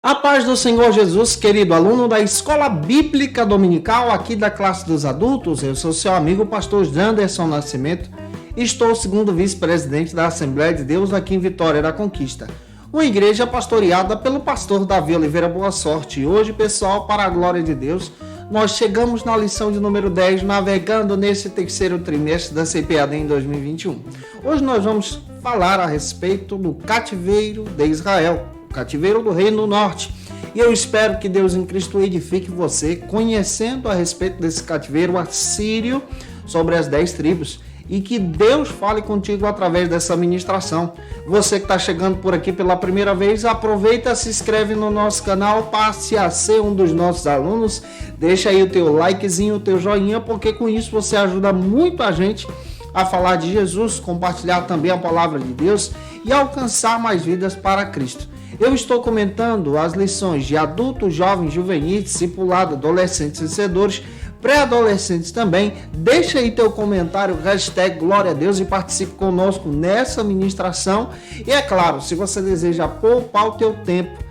A paz do Senhor Jesus, querido aluno da Escola Bíblica Dominical, aqui da classe dos adultos, eu sou seu amigo pastor Janderson Nascimento e estou segundo vice-presidente da Assembleia de Deus aqui em Vitória da Conquista, uma igreja pastoreada pelo pastor Davi Oliveira Boa Sorte. E hoje, pessoal, para a glória de Deus, nós chegamos na lição de número 10, navegando nesse terceiro trimestre da CPAD em 2021. Hoje nós vamos falar a respeito do cativeiro de Israel, cativeiro do Reino do Norte. E eu espero que Deus em Cristo edifique você, conhecendo a respeito desse cativeiro assírio sobre as 10 tribos. E que Deus fale contigo através dessa ministração. Você que está chegando por aqui pela primeira vez, aproveita, se inscreve no nosso canal, passe a ser um dos nossos alunos. Deixa aí o teu likezinho, o teu joinha, porque com isso você ajuda muito a gente a falar de Jesus, compartilhar também a palavra de Deus e alcançar mais vidas para Cristo. Eu estou comentando as lições de adultos, jovens, juvenis, discipulado, adolescentes, vencedores, pré-adolescentes também. Deixa aí teu comentário, hashtag Glória a Deus e participe conosco nessa ministração. E é claro, se você deseja poupar o teu tempo,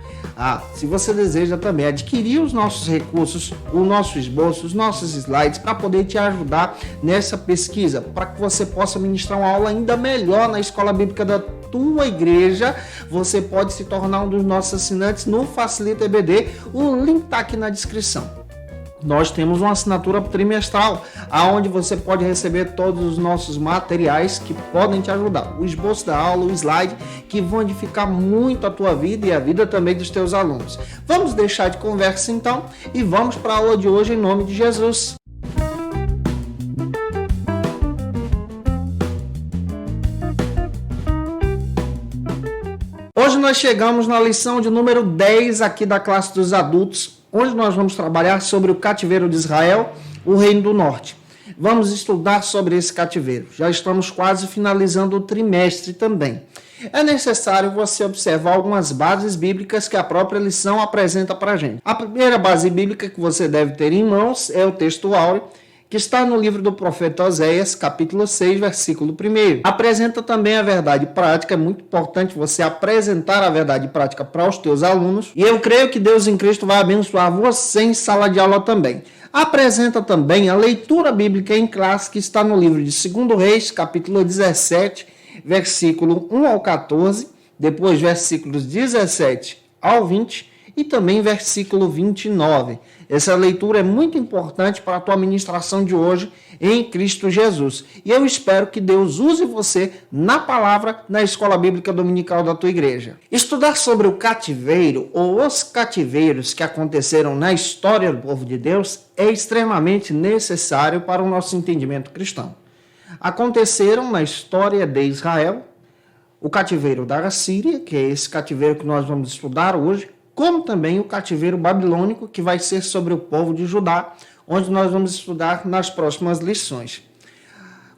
se você deseja também adquirir os nossos recursos, o nosso esboço, os nossos slides, para poder te ajudar nessa pesquisa, para que você possa ministrar uma aula ainda melhor na Escola Bíblica da tua igreja, você pode se tornar um dos nossos assinantes no Facilita EBD. O link está aqui na descrição. Nós temos uma assinatura trimestral, onde você pode receber todos os nossos materiais que podem te ajudar. O esboço da aula, o slide, que vão edificar muito a tua vida e a vida também dos teus alunos. Vamos deixar de conversa então e vamos para a aula de hoje em nome de Jesus. Hoje nós chegamos na lição de número 10 aqui da classe dos adultos, onde nós vamos trabalhar sobre o cativeiro de Israel, o Reino do Norte. Vamos estudar sobre esse cativeiro. Já estamos quase finalizando o trimestre também. É necessário você observar algumas bases bíblicas que a própria lição apresenta para a gente. A primeira base bíblica que você deve ter em mãos é o texto áureo, que está no livro do profeta Oséias, capítulo 6, versículo 1. Apresenta também a verdade prática. É muito importante você apresentar a verdade prática para os teus alunos. E eu creio que Deus em Cristo vai abençoar você em sala de aula também. Apresenta também a leitura bíblica em classe, que está no livro de 2 Reis, capítulo 17, versículo 1 ao 14, depois versículos 17 ao 20 e também versículo 29. Essa leitura é muito importante para a tua ministração de hoje em Cristo Jesus. E eu espero que Deus use você na palavra na Escola Bíblica Dominical da tua igreja. Estudar sobre o cativeiro ou os cativeiros que aconteceram na história do povo de Deus é extremamente necessário para o nosso entendimento cristão. Aconteceram na história de Israel o cativeiro da Assíria, que é esse cativeiro que nós vamos estudar hoje, como também o cativeiro babilônico, que vai ser sobre o povo de Judá, onde nós vamos estudar nas próximas lições.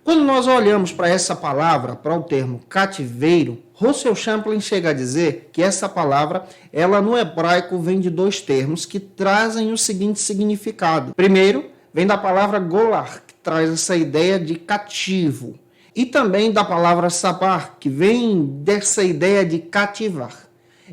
Quando nós olhamos para essa palavra, para o termo cativeiro, Russell Champlin chega a dizer que essa palavra, ela no hebraico vem de dois termos que trazem o seguinte significado. Primeiro, vem da palavra golar, que traz essa ideia de cativo, e também da palavra sabar, que vem dessa ideia de cativar.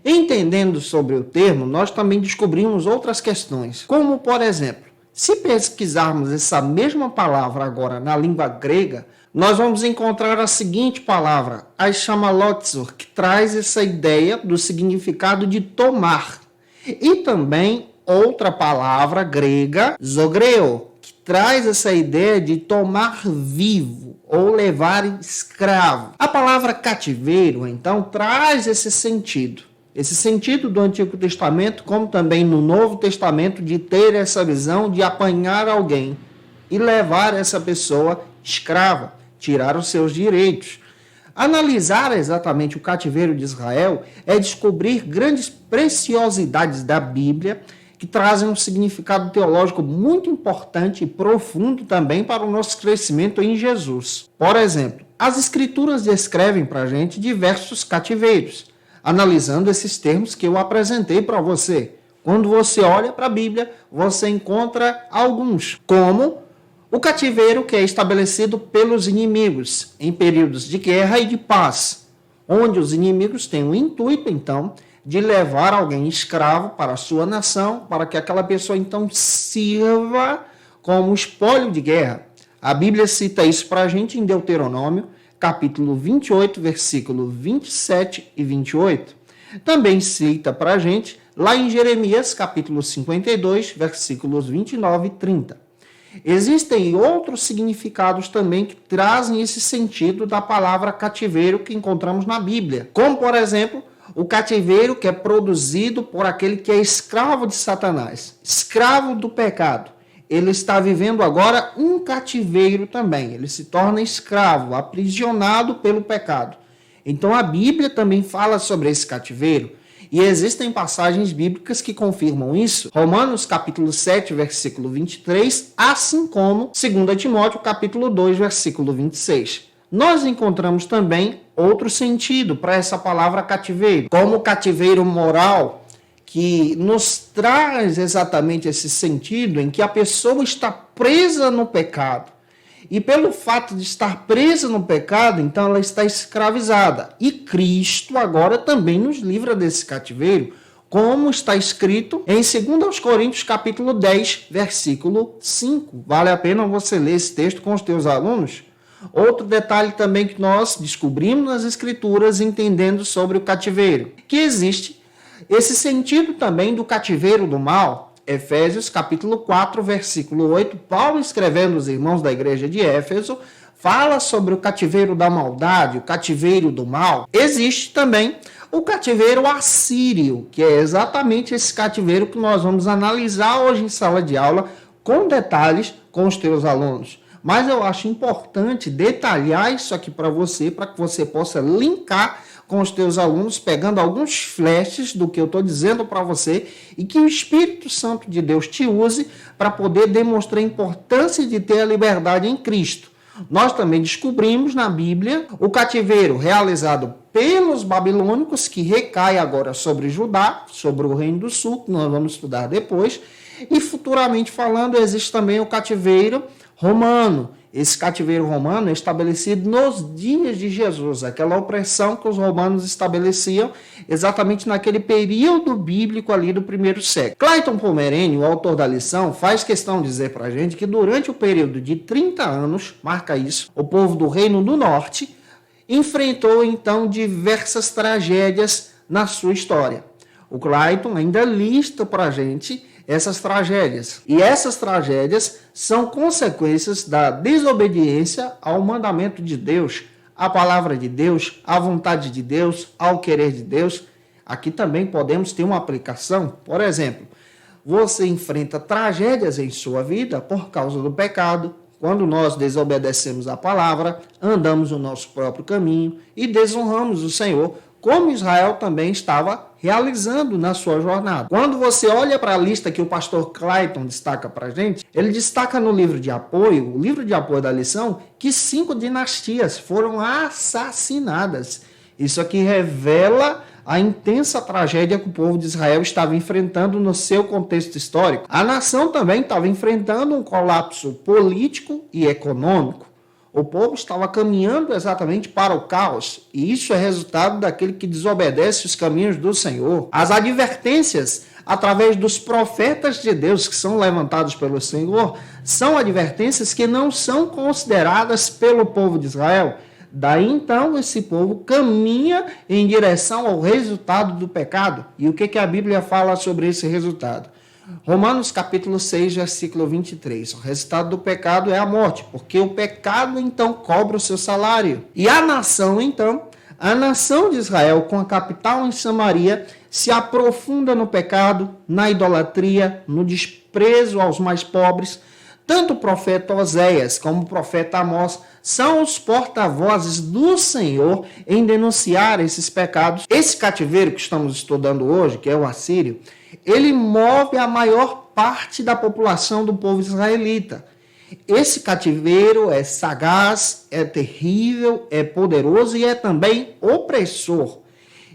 Entendendo sobre o termo, nós também descobrimos outras questões, como, por exemplo, se pesquisarmos essa mesma palavra agora na língua grega, nós vamos encontrar a seguinte palavra, aishamalotzur, que traz essa ideia do significado de tomar. E também outra palavra grega, zogreo, que traz essa ideia de tomar vivo ou levar escravo. A palavra cativeiro, então, traz esse sentido do Antigo Testamento, como também no Novo Testamento, de ter essa visão de apanhar alguém e levar essa pessoa escrava, tirar os seus direitos. Analisar exatamente o cativeiro de Israel é descobrir grandes preciosidades da Bíblia que trazem um significado teológico muito importante e profundo também para o nosso crescimento em Jesus. Por exemplo, as Escrituras descrevem para a gente diversos cativeiros, analisando esses termos que eu apresentei para você. Quando você olha para a Bíblia, você encontra alguns, como o cativeiro que é estabelecido pelos inimigos em períodos de guerra e de paz, onde os inimigos têm o intuito, então, de levar alguém escravo para a sua nação, para que aquela pessoa então sirva como espólio de guerra. A Bíblia cita isso para a gente em Deuteronômio, capítulo 28, versículo 27 e 28. Também cita para a gente lá em Jeremias, capítulo 52, versículos 29 e 30. Existem outros significados também que trazem esse sentido da palavra cativeiro que encontramos na Bíblia, como, por exemplo, o cativeiro que é produzido por aquele que é escravo de Satanás, escravo do pecado. Ele está vivendo agora um cativeiro também. Ele se torna escravo, aprisionado pelo pecado. Então a Bíblia também fala sobre esse cativeiro. E existem passagens bíblicas que confirmam isso. Romanos capítulo 7, versículo 23, assim como 2 Timóteo capítulo 2, versículo 26. Nós encontramos também outro sentido para essa palavra cativeiro, como cativeiro moral, que nos traz exatamente esse sentido em que a pessoa está presa no pecado. E pelo fato de estar presa no pecado, então ela está escravizada. E Cristo agora também nos livra desse cativeiro, como está escrito em 2 Coríntios capítulo 10, versículo 5. Vale a pena você ler esse texto com os teus alunos? Outro detalhe também que nós descobrimos nas Escrituras, entendendo sobre o cativeiro, que existe esse sentido também do cativeiro do mal. Efésios capítulo 4, versículo 8, Paulo escrevendo aos irmãos da igreja de Éfeso, fala sobre o cativeiro da maldade, o cativeiro do mal. Existe também o cativeiro assírio, que é exatamente esse cativeiro que nós vamos analisar hoje em sala de aula com detalhes com os teus alunos. Mas eu acho importante detalhar isso aqui para que você possa linkar com os teus alunos, pegando alguns flashes do que eu estou dizendo para você e que o Espírito Santo de Deus te use para poder demonstrar a importância de ter a liberdade em Cristo. Nós também descobrimos na Bíblia o cativeiro realizado pelos babilônicos, que recai agora sobre Judá, sobre o Reino do Sul, que nós vamos estudar depois, e futuramente falando, existe também o cativeiro romano. Esse cativeiro romano é estabelecido nos dias de Jesus, aquela opressão que os romanos estabeleciam exatamente naquele período bíblico ali do primeiro século. Clayton Pomerene, o autor da lição, faz questão de dizer para a gente que durante o período de 30 anos, marca isso, o povo do Reino do Norte enfrentou então diversas tragédias na sua história. O Clayton ainda lista para a gente essas tragédias. E essas tragédias são consequências da desobediência ao mandamento de Deus, à palavra de Deus, à vontade de Deus, ao querer de Deus. Aqui também podemos ter uma aplicação. Por exemplo, você enfrenta tragédias em sua vida por causa do pecado, quando nós desobedecemos a palavra, andamos o nosso próprio caminho e desonramos o Senhor, como Israel também estava realizando na sua jornada. Quando você olha para a lista que o pastor Clayton destaca para a gente, ele destaca no livro de apoio, o livro de apoio da lição, que 5 dinastias foram assassinadas. Isso aqui revela a intensa tragédia que o povo de Israel estava enfrentando no seu contexto histórico. A nação também estava enfrentando um colapso político e econômico. O povo estava caminhando exatamente para o caos, e isso é resultado daquele que desobedece os caminhos do Senhor. As advertências, através dos profetas de Deus que são levantados pelo Senhor, são advertências que não são consideradas pelo povo de Israel. Daí então esse povo caminha em direção ao resultado do pecado. E o que a Bíblia fala sobre esse resultado? Romanos capítulo 6, versículo 23. O resultado do pecado é a morte, porque o pecado então cobra o seu salário. E a nação então, a nação de Israel, com a capital em Samaria, se aprofunda no pecado, na idolatria, no desprezo aos mais pobres. Tanto o profeta Oséias como o profeta Amós são os porta-vozes do Senhor em denunciar esses pecados. Esse cativeiro que estamos estudando hoje, que é o assírio, ele move a maior parte da população do povo israelita. Esse cativeiro é sagaz, é terrível, é poderoso e é também opressor.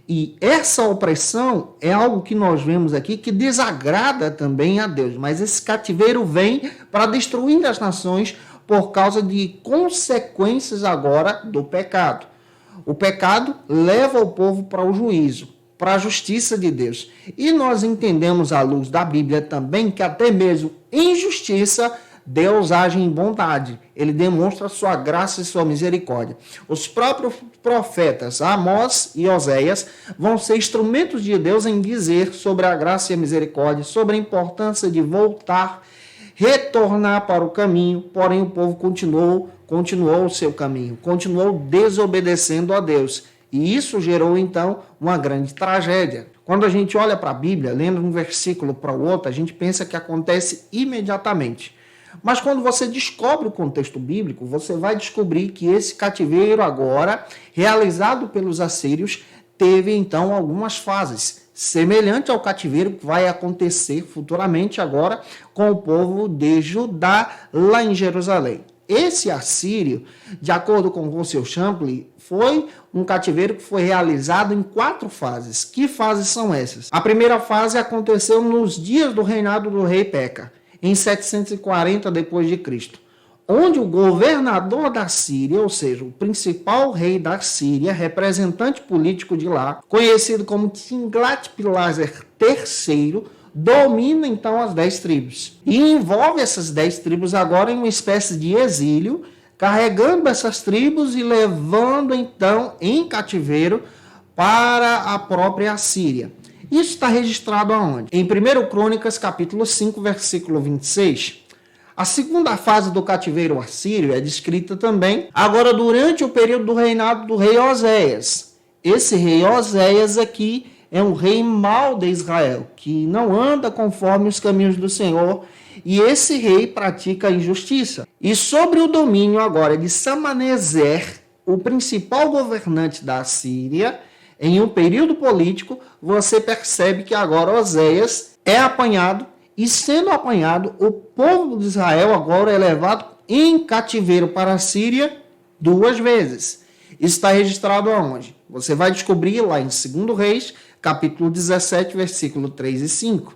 E essa opressão é algo que nós vemos aqui que desagrada também a Deus. Mas esse cativeiro vem para destruir as nações por causa de consequências agora do pecado. O pecado leva o povo para o juízo. para a justiça de Deus. E nós entendemos à luz da Bíblia também que até mesmo em justiça Deus age em bondade. Ele demonstra sua graça e sua misericórdia. Os próprios profetas Amós e Oséias vão ser instrumentos de Deus em dizer sobre a graça e a misericórdia, sobre a importância de voltar, retornar para o caminho, porém o povo continuou o seu caminho, continuou desobedecendo a Deus. E isso gerou, então, uma grande tragédia. Quando a gente olha para a Bíblia, lendo um versículo para o outro, a gente pensa que acontece imediatamente. Mas quando você descobre o contexto bíblico, você vai descobrir que esse cativeiro agora, realizado pelos assírios, teve, então, algumas fases, semelhante ao cativeiro que vai acontecer futuramente agora com o povo de Judá, lá em Jerusalém. Esse assírio, de acordo com Russell Shapley, foi um cativeiro que foi realizado em 4 fases. Que fases são essas? A primeira fase aconteceu nos dias do reinado do rei Peca, em 740 d.C., onde o governador da Síria, ou seja, o principal rei da Síria, representante político de lá, conhecido como Tiglat-Pileser III, domina então as 10 tribos. E envolve essas 10 tribos agora em uma espécie de exílio, carregando essas tribos e levando então em cativeiro para a própria Síria. Isso está registrado aonde? Em 1 Crônicas, capítulo 5, versículo 26. A segunda fase do cativeiro assírio é descrita também agora durante o período do reinado do rei Oséias. Esse rei Oséias aqui é um rei mau de Israel, que não anda conforme os caminhos do Senhor, e esse rei pratica a injustiça. E sobre o domínio agora de Samaneser, o principal governante da Síria, em um período político, você percebe que agora Oséias é apanhado, e sendo apanhado, o povo de Israel agora é levado em cativeiro para a Síria 2 vezes. Isso está registrado aonde? Você vai descobrir lá em 2 Reis, capítulo 17, versículo 3 e 5.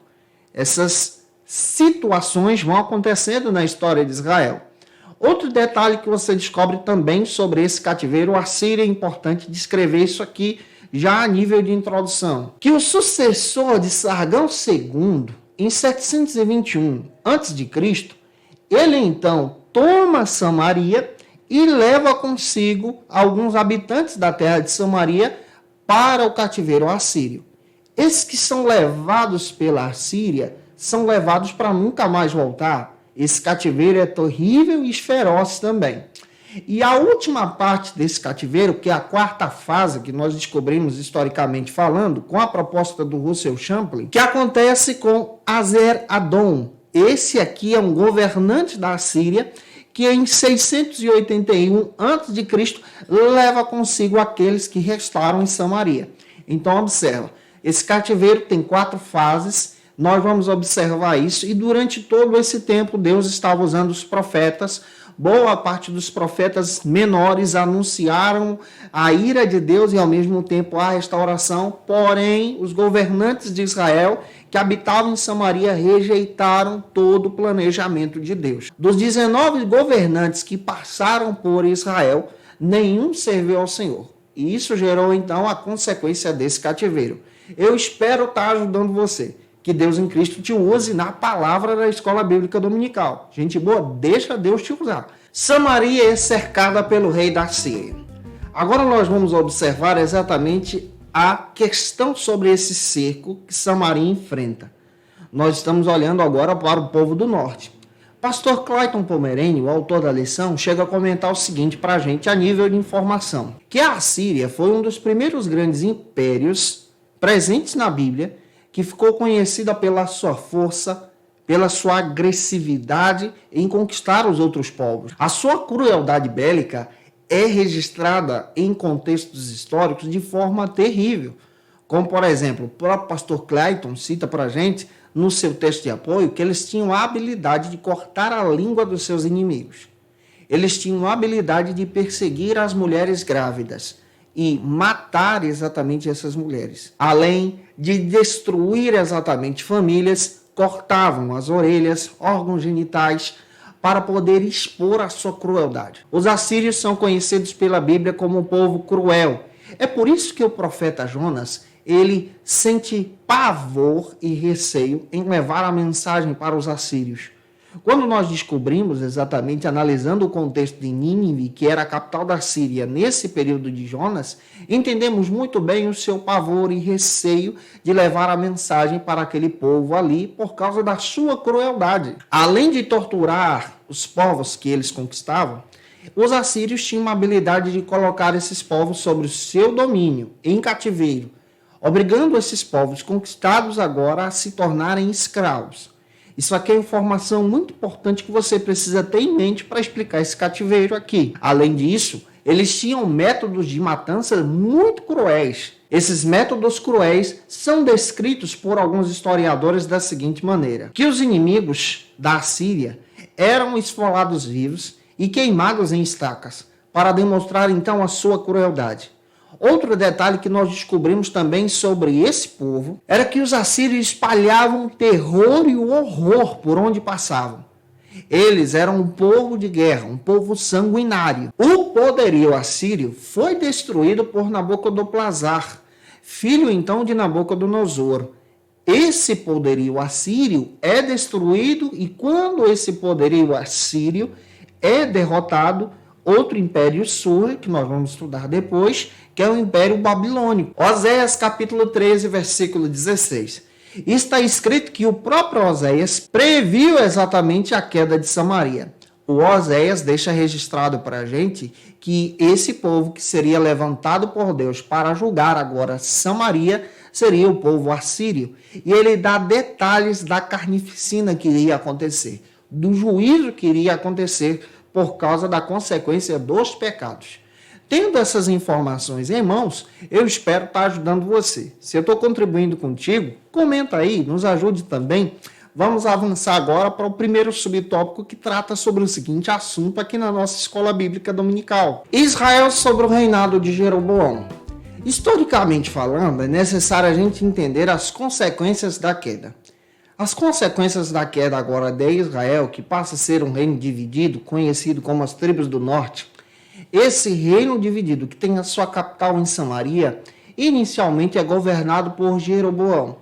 Essas situações vão acontecendo na história de Israel. Outro detalhe que você descobre também sobre esse cativeiro assírio, é importante descrever isso aqui já a nível de introdução, que o sucessor de Sargão II, em 721 a.C., ele então toma Samaria e leva consigo alguns habitantes da terra de Samaria para o cativeiro assírio. Esses que são levados pela Assíria são levados para nunca mais voltar. Esse cativeiro é terrível e feroz também. E a última parte desse cativeiro, que é a 4ª fase, que nós descobrimos historicamente falando, com a proposta do Russell Shapley, que acontece com Azer-Adom. Esse aqui é um governante da Síria que em 681 a.C. leva consigo aqueles que restaram em Samaria. Então, observa, esse cativeiro tem 4 fases, nós vamos observar isso, e durante todo esse tempo Deus estava usando os profetas. Boa parte dos profetas menores anunciaram a ira de Deus e ao mesmo tempo a restauração, porém os governantes de Israel que habitavam em Samaria rejeitaram todo o planejamento de Deus. Dos 19 governantes que passaram por Israel, nenhum serviu ao Senhor. E isso gerou então a consequência desse cativeiro. Eu espero estar ajudando você. Que Deus em Cristo te use na palavra da Escola Bíblica Dominical. Gente boa, deixa Deus te usar. Samaria é cercada pelo rei da Síria. Agora nós vamos observar exatamente a questão sobre esse cerco que Samaria enfrenta. Nós estamos olhando agora para o povo do norte. Pastor Clayton Pomerani, o autor da lição, chega a comentar o seguinte para a gente a nível de informação. Que a Assíria foi um dos primeiros grandes impérios presentes na Bíblia que ficou conhecida pela sua força, pela sua agressividade em conquistar os outros povos. A sua crueldade bélica é registrada em contextos históricos de forma terrível. Como, por exemplo, o próprio pastor Clayton cita para a gente, no seu texto de apoio, que eles tinham a habilidade de cortar a língua dos seus inimigos. Eles tinham a habilidade de perseguir as mulheres grávidas e matar exatamente essas mulheres. Além de destruir exatamente famílias, cortavam as orelhas, órgãos genitais, para poder expor a sua crueldade. Os assírios são conhecidos pela Bíblia como um povo cruel. É por isso que o profeta Jonas, ele sente pavor e receio em levar a mensagem para os assírios. Quando nós descobrimos, exatamente analisando o contexto de Nínive, que era a capital da Síria nesse período de Jonas, entendemos muito bem o seu pavor e receio de levar a mensagem para aquele povo ali por causa da sua crueldade. Além de torturar os povos que eles conquistavam, os assírios tinham uma habilidade de colocar esses povos sobre o seu domínio, em cativeiro, obrigando esses povos conquistados agora a se tornarem escravos. Isso aqui é informação muito importante que você precisa ter em mente para explicar esse cativeiro aqui. Além disso, eles tinham métodos de matança muito cruéis. Esses métodos cruéis são descritos por alguns historiadores da seguinte maneira: que os inimigos da Assíria eram esfolados vivos e queimados em estacas, para demonstrar então a sua crueldade. Outro detalhe que nós descobrimos também sobre esse povo era que os assírios espalhavam terror e o horror por onde passavam. Eles eram um povo de guerra, um povo sanguinário. O poderio assírio foi destruído por Nabucodonosor, filho então de Nabucodonosor. Esse poderio assírio é destruído e quando esse poderio assírio é derrotado, outro império surge, que nós vamos estudar depois, que é o Império Babilônico. Oséias capítulo 13, versículo 16. Está escrito que o próprio Oséias previu exatamente a queda de Samaria. O Oséias deixa registrado para a gente que esse povo que seria levantado por Deus para julgar agora Samaria seria o povo assírio. E ele dá detalhes da carnificina que iria acontecer, do juízo que iria acontecer por causa da consequência dos pecados. Tendo essas informações em mãos, eu espero estar ajudando você. Se eu estou contribuindo contigo, comenta aí, nos ajude também. Vamos avançar agora para o primeiro subtópico que trata sobre o seguinte assunto aqui na nossa escola bíblica dominical. Israel sobre o reinado de Jeroboão. Historicamente falando, é necessário a gente entender as consequências da queda. As consequências da queda agora de Israel, que passa a ser um reino dividido, conhecido como as tribos do norte, esse reino dividido, que tem a sua capital em Samaria, inicialmente é governado por Jeroboão.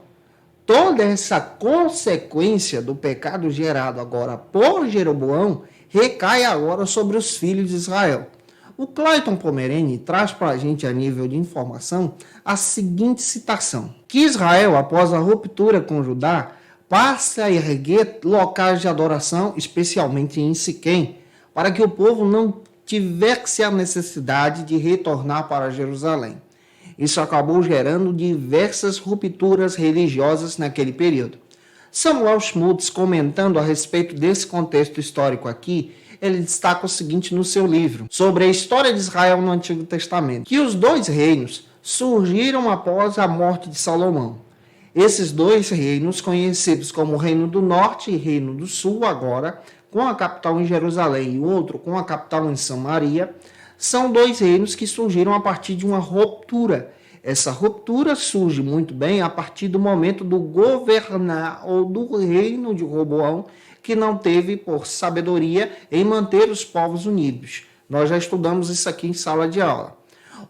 Toda essa consequência do pecado gerado agora por Jeroboão recai agora sobre os filhos de Israel. O Clayton Pomerene traz para a gente, a nível de informação, a seguinte citação: que Israel, após a ruptura com Judá, passe a erguer locais de adoração, especialmente em Siquém, para que o povo não tivesse a necessidade de retornar para Jerusalém. Isso acabou gerando diversas rupturas religiosas naquele período. Samuel Schmutz, comentando a respeito desse contexto histórico aqui, ele destaca o seguinte no seu livro, sobre a história de Israel no Antigo Testamento, que os dois reinos surgiram após a morte de Salomão. Esses dois reinos, conhecidos como o Reino do Norte e Reino do Sul agora, com a capital em Jerusalém e o outro com a capital em Samaria, são dois reinos que surgiram a partir de uma ruptura. Essa ruptura surge muito bem a partir do momento do governar ou do reino de Roboão, que não teve por sabedoria em manter os povos unidos. Nós já estudamos isso aqui em sala de aula.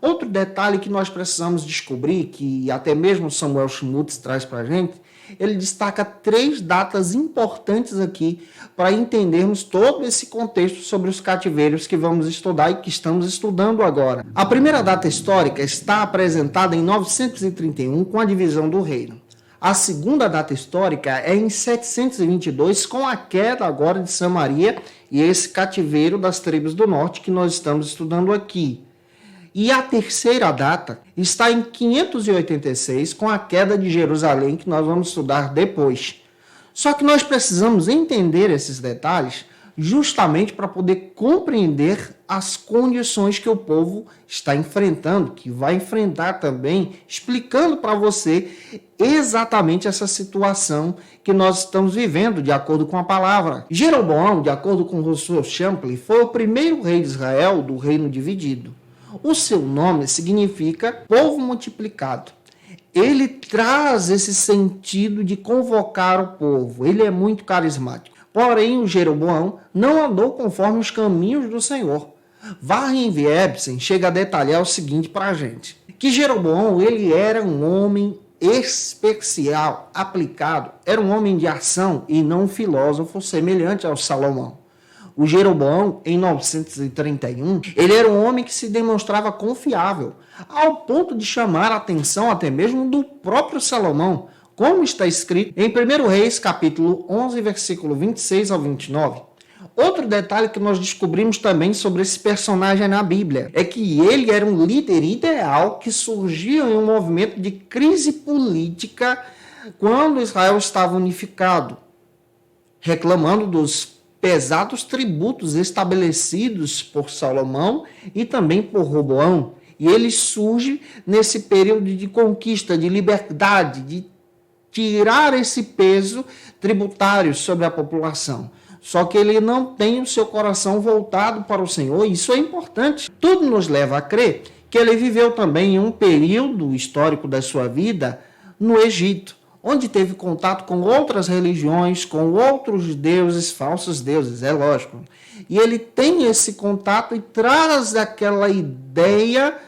Outro detalhe que nós precisamos descobrir, que até mesmo Samuel Schmutz traz para a gente, ele destaca 3 datas importantes aqui para entendermos todo esse contexto sobre os cativeiros que vamos estudar e que estamos estudando agora. A primeira data histórica está apresentada em 931 com a divisão do reino. A segunda data histórica é em 722 com a queda agora de Samaria e esse cativeiro das tribos do norte que nós estamos estudando aqui. E a terceira data está em 586, com a queda de Jerusalém, que nós vamos estudar depois. Só que nós precisamos entender esses detalhes justamente para poder compreender as condições que o povo está enfrentando, que vai enfrentar também, explicando para você exatamente essa situação que nós estamos vivendo, de acordo com a palavra. Jeroboão, de acordo com Rousseau Champlin, foi o primeiro rei de Israel do reino dividido. O seu nome significa povo multiplicado. Ele traz esse sentido de convocar o povo. Ele é muito carismático. Porém, o Jeroboão não andou conforme os caminhos do Senhor. Warren Viebsen chega a detalhar o seguinte para a gente, que Jeroboão, ele era um homem especial, aplicado, era um homem de ação e não um filósofo semelhante ao Salomão. O Jeroboão, em 931, ele era um homem que se demonstrava confiável, ao ponto de chamar a atenção até mesmo do próprio Salomão, como está escrito em 1 Reis, capítulo 11, versículo 26 ao 29. Outro detalhe que nós descobrimos também sobre esse personagem na Bíblia é que ele era um líder ideal que surgiu em um movimento de crise política quando Israel estava unificado, reclamando dos pesados tributos estabelecidos por Salomão e também por Roboão. E ele surge nesse período de conquista, de liberdade, de tirar esse peso tributário sobre a população. Só que ele não tem o seu coração voltado para o Senhor, e isso é importante. Tudo nos leva a crer que ele viveu também em um período histórico da sua vida no Egito, onde teve contato com outras religiões, com outros deuses, falsos deuses, é lógico. E ele tem esse contato e traz aquela ideia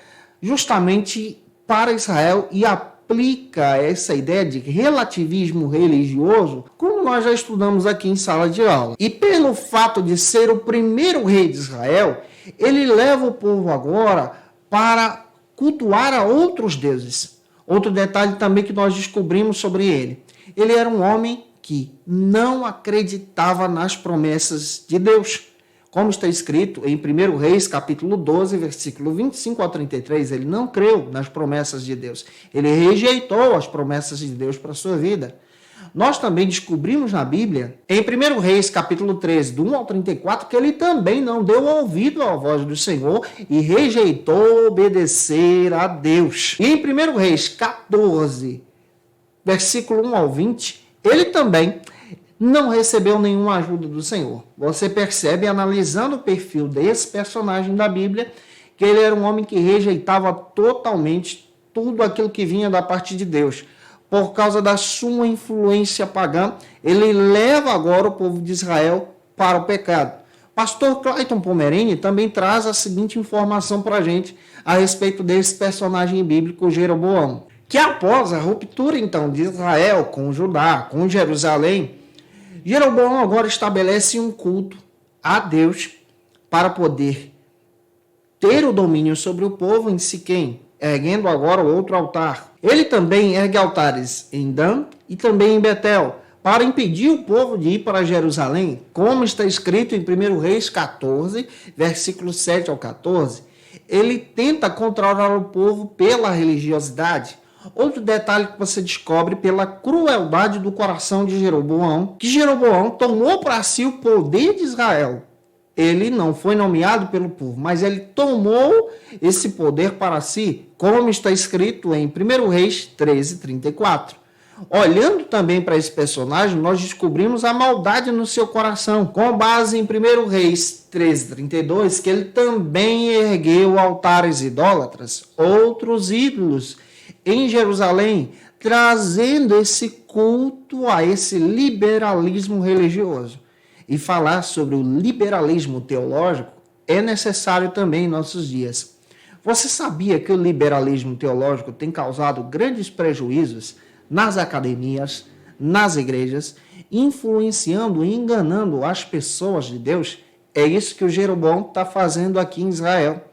justamente para Israel e aplica essa ideia de relativismo religioso, como nós já estudamos aqui em sala de aula. E pelo fato de ser o primeiro rei de Israel, ele leva o povo agora para cultuar a outros deuses. Outro detalhe também que nós descobrimos sobre ele. Ele era um homem que não acreditava nas promessas de Deus. Como está escrito em 1 Reis, capítulo 12, versículo 25 ao 33, ele não creu nas promessas de Deus. Ele rejeitou as promessas de Deus para a sua vida. Nós também descobrimos na Bíblia, em 1 Reis, capítulo 13, do 1 ao 34, que ele também não deu ouvido à voz do Senhor e rejeitou obedecer a Deus. E em 1 Reis 14, versículo 1 ao 20, ele também não recebeu nenhuma ajuda do Senhor. Você percebe, analisando o perfil desse personagem da Bíblia, que ele era um homem que rejeitava totalmente tudo aquilo que vinha da parte de Deus. Por causa da sua influência pagã, ele leva agora o povo de Israel para o pecado. Pastor Clayton Pomerini também traz a seguinte informação para a gente a respeito desse personagem bíblico, Jeroboão, que após a ruptura então de Israel com Judá, com Jerusalém, Jeroboão agora estabelece um culto a Deus para poder ter o domínio sobre o povo em Siquém, erguendo agora outro altar. Ele também ergue altares em Dan e também em Betel, para impedir o povo de ir para Jerusalém, como está escrito em 1 Reis 14, versículos 7 ao 14. Ele tenta controlar o povo pela religiosidade. Outro detalhe que você descobre pela crueldade do coração de Jeroboão, que Jeroboão tomou para si o poder de Israel. Ele não foi nomeado pelo povo, mas ele tomou esse poder para si, como está escrito em 1 Reis 13, 34. Olhando também para esse personagem, nós descobrimos a maldade no seu coração, com base em 1 Reis 13, 32, que ele também ergueu altares idólatras, outros ídolos, em Jerusalém, trazendo esse culto a esse liberalismo religioso. E falar sobre o liberalismo teológico é necessário também em nossos dias. Você sabia que o liberalismo teológico tem causado grandes prejuízos nas academias, nas igrejas, influenciando e enganando as pessoas de Deus? É isso que o Jeroboão está fazendo aqui em Israel.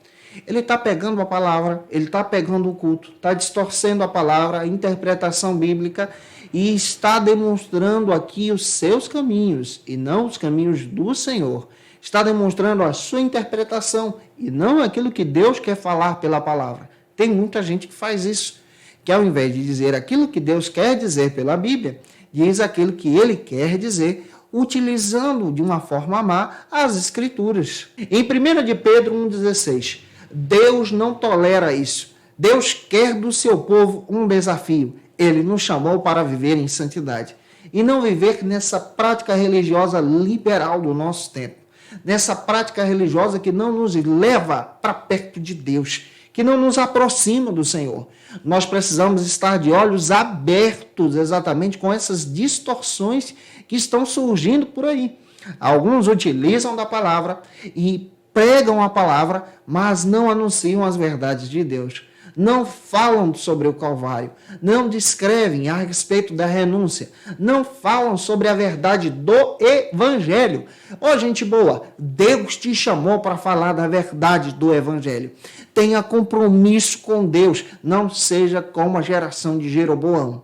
Ele está pegando a palavra, ele está pegando o culto, está distorcendo a palavra, a interpretação bíblica e está demonstrando aqui os seus caminhos e não os caminhos do Senhor. Está demonstrando a sua interpretação e não aquilo que Deus quer falar pela palavra. Tem muita gente que faz isso, que ao invés de dizer aquilo que Deus quer dizer pela Bíblia, diz aquilo que ele quer dizer, utilizando de uma forma má as Escrituras. Em 1 de Pedro 1,16, Deus não tolera isso. Deus quer do seu povo um desafio. Ele nos chamou para viver em santidade e não viver nessa prática religiosa liberal do nosso tempo, nessa prática religiosa que não nos leva para perto de Deus, que não nos aproxima do Senhor. Nós precisamos estar de olhos abertos exatamente com essas distorções que estão surgindo por aí. Alguns utilizam da palavra e pregam a palavra, mas não anunciam as verdades de Deus. não falam sobre o Calvário, não descrevem a respeito da renúncia, não falam sobre a verdade do Evangelho. Ô, gente boa, Deus te chamou para falar da verdade do Evangelho. Tenha compromisso com Deus, não seja como a geração de Jeroboão.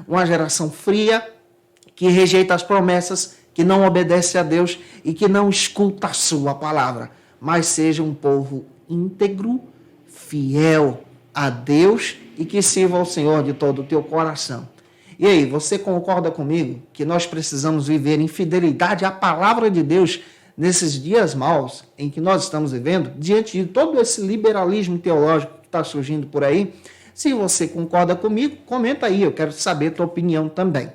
Uma geração fria, que rejeita as promessas, que não obedece a Deus e que não escuta a sua palavra, mas seja um povo íntegro, fiel a Deus e que sirva ao Senhor de todo o teu coração. E aí, você concorda comigo que nós precisamos viver em fidelidade à palavra de Deus nesses dias maus em que nós estamos vivendo, diante de todo esse liberalismo teológico que está surgindo por aí? Se você concorda comigo, comenta aí, eu quero saber a tua opinião também.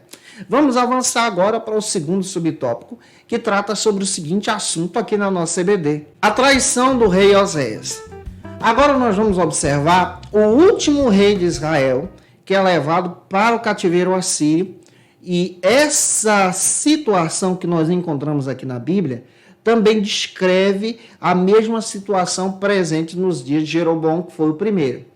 Vamos avançar agora para o segundo subtópico, que trata sobre o seguinte assunto aqui na nossa EBD: a traição do rei Oséias. Agora nós vamos observar o último rei de Israel, que é levado para o cativeiro assírio, e essa situação que nós encontramos aqui na Bíblia também descreve a mesma situação presente nos dias de Jeroboão, que foi o primeiro.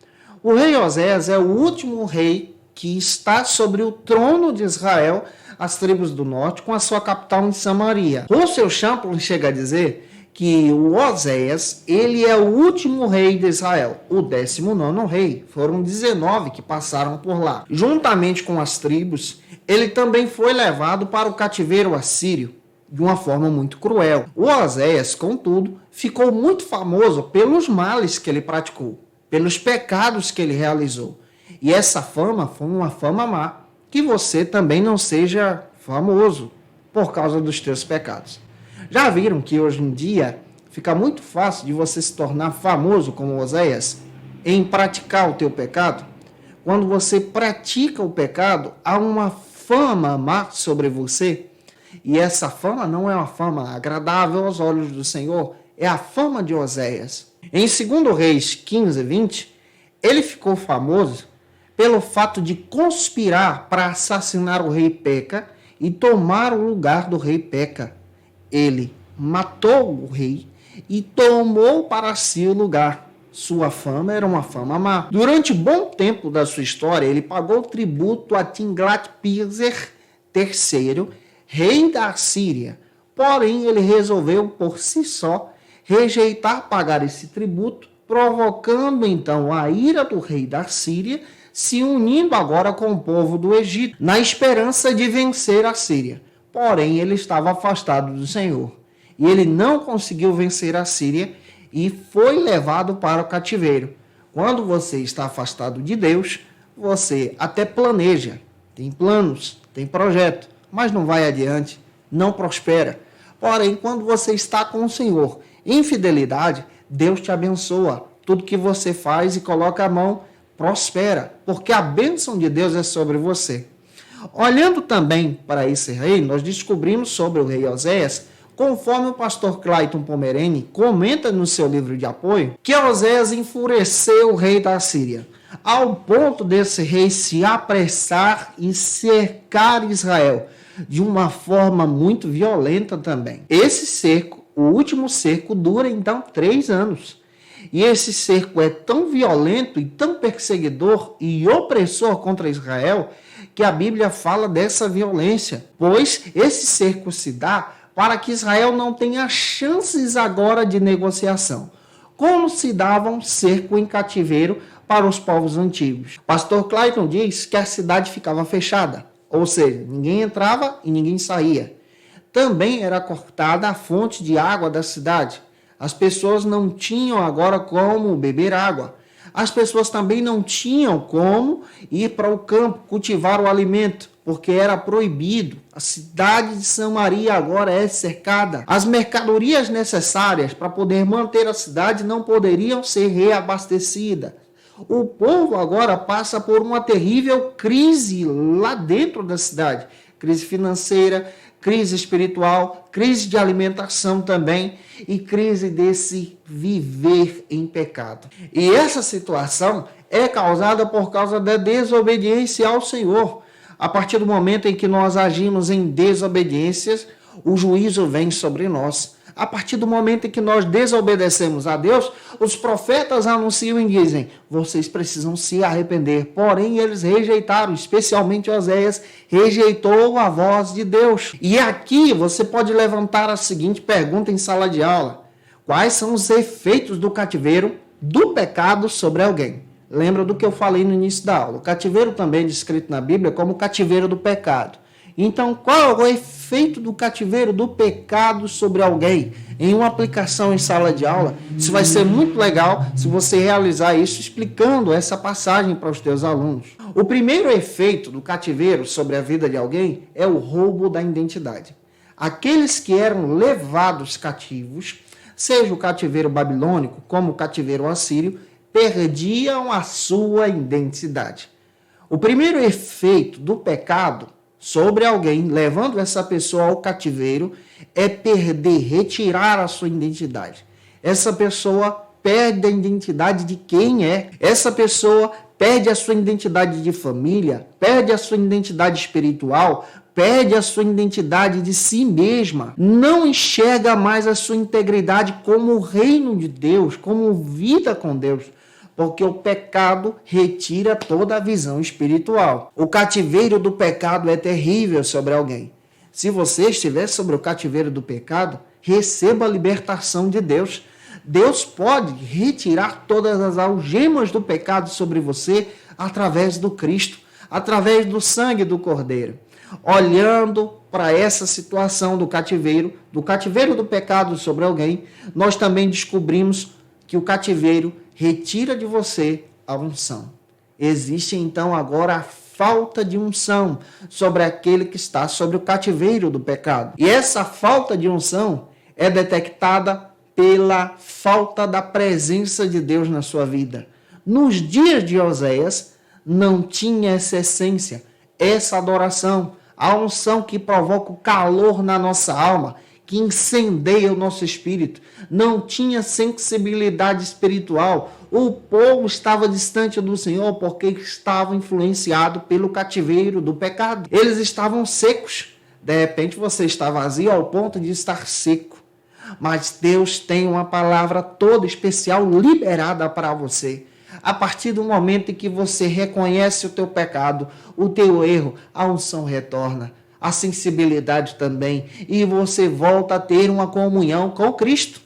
O rei Oséias é o último rei que está sobre o trono de Israel, as tribos do norte, com a sua capital em Samaria. Russell Champlin chega a dizer que o Oséias, ele é o último rei de Israel, o 19º rei. Foram 19 que passaram por lá. Juntamente com as tribos, ele também foi levado para o cativeiro assírio, de uma forma muito cruel. O Oséias, contudo, ficou muito famoso pelos males que ele praticou, pelos pecados que ele realizou. E essa fama foi uma fama má. Que você também não seja famoso por causa dos teus pecados. Já viram que hoje em dia fica muito fácil de você se tornar famoso como Oséias em praticar o teu pecado? Quando você pratica o pecado, há uma fama má sobre você. E essa fama não é uma fama agradável aos olhos do Senhor, é a fama de Oséias. Em 2 Reis 15, 20, ele ficou famoso pelo fato de conspirar para assassinar o rei Peca e tomar o lugar do rei Peca. Ele matou o rei e tomou para si o lugar. Sua fama era uma fama má. Durante bom tempo da sua história, ele pagou tributo a Tiglat-Pileser III, rei da Assíria. Porém, ele resolveu por si só rejeitar pagar esse tributo, provocando então a ira do rei da Síria, se unindo agora com o povo do Egito, na esperança de vencer a Síria. Porém, ele estava afastado do Senhor. E ele não conseguiu vencer a Síria e foi levado para o cativeiro. Quando você está afastado de Deus, você até planeja, tem planos, tem projeto, mas não vai adiante, não prospera. Porém, quando você está com o Senhor em fidelidade, Deus te abençoa. Tudo que você faz e coloca a mão, prospera, porque a bênção de Deus é sobre você. Olhando também para esse rei, nós descobrimos sobre o rei Oséias, conforme o pastor Clayton Pomerene comenta no seu livro de apoio, que Oséias enfureceu o rei da Síria, ao ponto desse rei se apressar em cercar Israel, de uma forma muito violenta também. Esse cerco, o último cerco, dura então 3 anos. E esse cerco é tão violento e tão perseguidor e opressor contra Israel que a Bíblia fala dessa violência, pois esse cerco se dá para que Israel não tenha chances agora de negociação, como se dava um cerco em cativeiro para os povos antigos. Pastor Clayton diz que a cidade ficava fechada, ou seja, ninguém entrava e ninguém saía. Também era cortada a fonte de água da cidade. As pessoas não tinham agora como beber água. As pessoas também não tinham como ir para o campo, cultivar o alimento, porque era proibido. A cidade de Samaria agora é cercada. As mercadorias necessárias para poder manter a cidade não poderiam ser reabastecidas. O povo agora passa por uma terrível crise lá dentro da cidade. Crise financeira, crise espiritual, crise de alimentação também e crise desse viver em pecado. E essa situação é causada por causa da desobediência ao Senhor. A partir do momento em que nós agimos em desobediências, o juízo vem sobre nós. A partir do momento em que nós desobedecemos a Deus, Os profetas anunciam e dizem, vocês precisam se arrepender. Porém, eles rejeitaram, especialmente Oséias, rejeitou a voz de Deus. E aqui você pode levantar a seguinte pergunta em sala de aula. Quais são os efeitos do cativeiro do pecado sobre alguém? Lembra do que eu falei no início da aula. O cativeiro também é descrito na Bíblia como o cativeiro do pecado. Então, qual é o efeito do cativeiro do pecado sobre alguém? Em uma aplicação em sala de aula, isso vai ser muito legal se você realizar isso explicando essa passagem para os teus alunos. O primeiro efeito do cativeiro sobre a vida de alguém é o roubo da identidade. Aqueles que eram levados cativos, seja o cativeiro babilônico como o cativeiro assírio, perdiam a sua identidade. O primeiro efeito do pecado sobre alguém, levando essa pessoa ao cativeiro, é perder, retirar a sua identidade. Essa pessoa perde a identidade de quem é. Essa pessoa perde a sua identidade de família, perde a sua identidade espiritual, perde a sua identidade de si mesma. Não enxerga mais a sua integridade como o reino de Deus, como vida com Deus. Porque o pecado retira toda a visão espiritual. O cativeiro do pecado é terrível sobre alguém. Se você estiver sobre o cativeiro do pecado, receba a libertação de Deus. Deus pode retirar todas as algemas do pecado sobre você através do Cristo, através do sangue do Cordeiro. Olhando para essa situação do cativeiro do pecado sobre alguém, nós também descobrimos que o cativeiro retira de você a unção. Existe então agora a falta de unção sobre aquele que está sobre o cativeiro do pecado. E essa falta de unção é detectada pela falta da presença de Deus na sua vida. Nos dias de Oséias, não tinha essa essência, essa adoração, a unção que provoca o calor na nossa alma, que incendeia o nosso espírito. Não tinha sensibilidade espiritual. O povo estava distante do Senhor porque estava influenciado pelo cativeiro do pecado. Eles estavam secos. De repente você está vazio ao ponto de estar seco. Mas Deus tem uma palavra toda especial liberada para você. A partir do momento em que você reconhece o teu pecado, o teu erro, a unção retorna. A sensibilidade também, e você volta a ter uma comunhão com Cristo.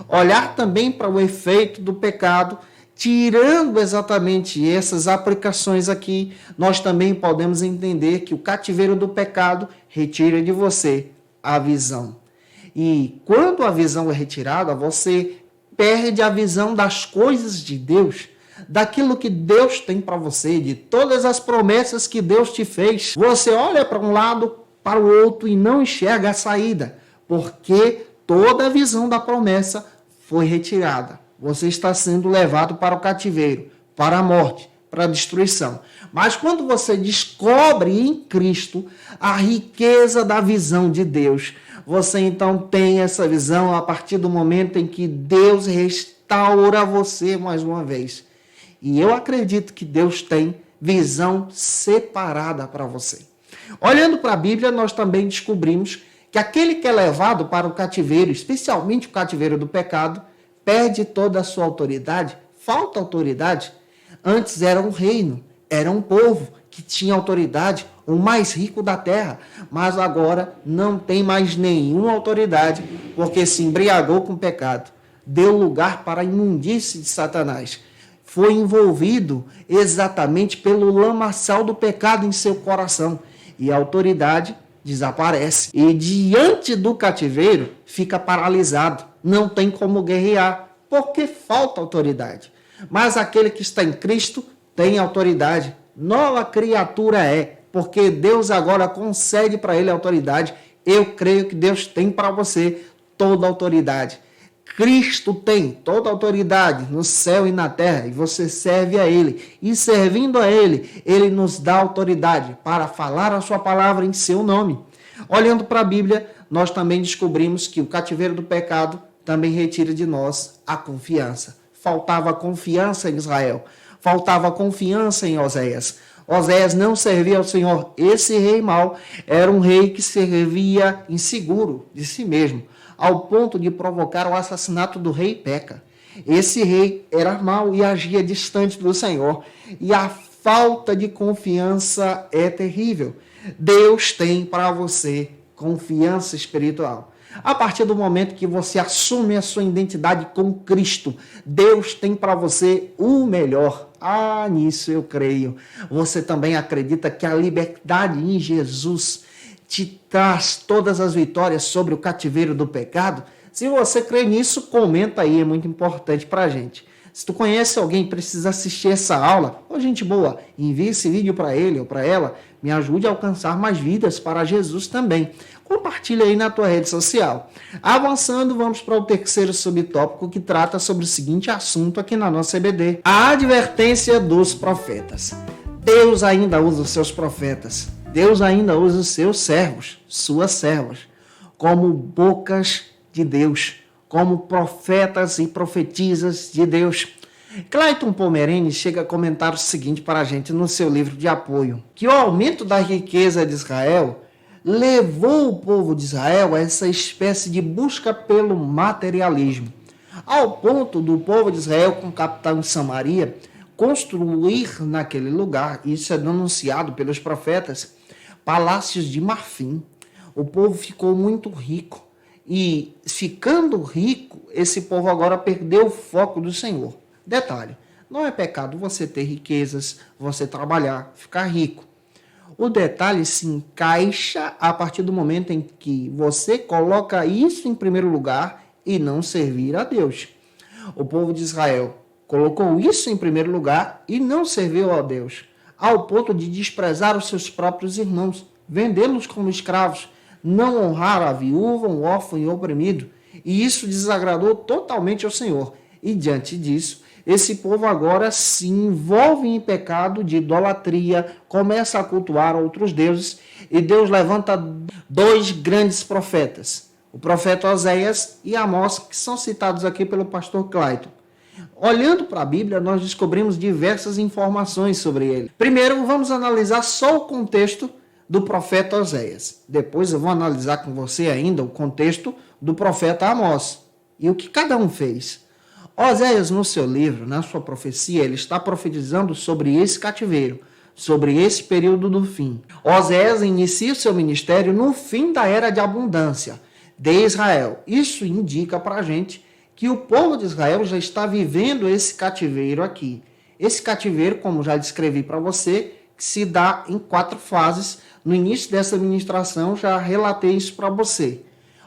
Olhar também para o efeito do pecado, tirando exatamente essas aplicações aqui, nós também podemos entender que o cativeiro do pecado retira de você a visão. E quando a visão é retirada, você perde a visão das coisas de Deus, daquilo que Deus tem para você, de todas as promessas que Deus te fez. Você olha para um lado, para o outro e não enxerga a saída, porque toda a visão da promessa foi retirada. Você está sendo levado para o cativeiro, para a morte, para a destruição. Mas quando você descobre em Cristo a riqueza da visão de Deus, você então tem essa visão a partir do momento em que Deus restaura você mais uma vez. E eu acredito que Deus tem visão separada para você. Olhando para a Bíblia, nós também descobrimos que aquele que é levado para o cativeiro, especialmente o cativeiro do pecado, perde toda a sua autoridade, falta autoridade. Antes era um reino, era um povo que tinha autoridade, o mais rico da terra, mas agora não tem mais nenhuma autoridade, porque se embriagou com o pecado, deu lugar para a imundície de Satanás. Foi envolvido exatamente pelo lamaçal do pecado em seu coração. E a autoridade desaparece. E diante do cativeiro, fica paralisado. Não tem como guerrear, porque falta autoridade. Mas aquele que está em Cristo tem autoridade. Nova criatura é, porque Deus agora concede para ele autoridade. Eu creio que Deus tem para você toda a autoridade. Cristo tem toda a autoridade no céu e na terra, e você serve a Ele. E servindo a Ele, Ele nos dá autoridade para falar a sua palavra em seu nome. Olhando para a Bíblia, nós também descobrimos que o cativeiro do pecado também retira de nós a confiança. Faltava confiança em Israel, faltava confiança em Oséias. Oséias não servia ao Senhor. Esse rei mau era um rei que servia inseguro de si mesmo, ao ponto de provocar o assassinato do rei Peca. Esse rei era mau e agia distante do Senhor. E a falta de confiança é terrível. Deus tem para você confiança espiritual. A partir do momento que você assume a sua identidade com Cristo, Deus tem para você o melhor. Nisso eu creio. Você também acredita que a liberdade em Jesus te traz todas as vitórias sobre o cativeiro do pecado? Se você crê nisso, comenta aí, é muito importante para a gente. Se tu conhece alguém que precisa assistir essa aula, gente boa, envie esse vídeo para ele ou para ela, me ajude a alcançar mais vidas para Jesus também. Compartilha aí na tua rede social. Avançando, vamos para o terceiro subtópico que trata sobre o seguinte assunto aqui na nossa EBD. A advertência dos profetas. Deus ainda usa os seus profetas. Deus ainda usa os seus servos, suas servas, como bocas de Deus, como profetas e profetisas de Deus. Clayton Pomerene chega a comentar o seguinte para a gente no seu livro de apoio, que o aumento da riqueza de Israel levou o povo de Israel a essa espécie de busca pelo materialismo, ao ponto do povo de Israel, com capital em Samaria, construir naquele lugar, isso é denunciado pelos profetas, palácios de marfim. O povo ficou muito rico. E ficando rico, esse povo agora perdeu o foco do Senhor. Detalhe, não é pecado você ter riquezas, você trabalhar, ficar rico. O detalhe se encaixa a partir do momento em que você coloca isso em primeiro lugar e não servir a Deus. O povo de Israel colocou isso em primeiro lugar e não serviu a Deus, ao ponto de desprezar os seus próprios irmãos, vendê-los como escravos, não honrar a viúva, o órfão e o oprimido. E isso desagradou totalmente ao Senhor. E diante disso, esse povo agora se envolve em pecado de idolatria, começa a cultuar outros deuses, e Deus levanta dois grandes profetas, o profeta Oséias e Amós, que são citados aqui pelo pastor Clayton. Olhando para a Bíblia, nós descobrimos diversas informações sobre ele. Primeiro, vamos analisar só o contexto do profeta Oséias. Depois eu vou analisar com você ainda o contexto do profeta Amós e o que cada um fez. Oséias, no seu livro, na sua profecia, ele está profetizando sobre esse cativeiro, sobre esse período do fim. Oséias inicia o seu ministério no fim da era de abundância de Israel. Isso indica para a gente que o povo de Israel já está vivendo esse cativeiro aqui. Esse cativeiro, como já descrevi para você, que se dá em 4 fases. No início dessa ministração, já relatei isso para você.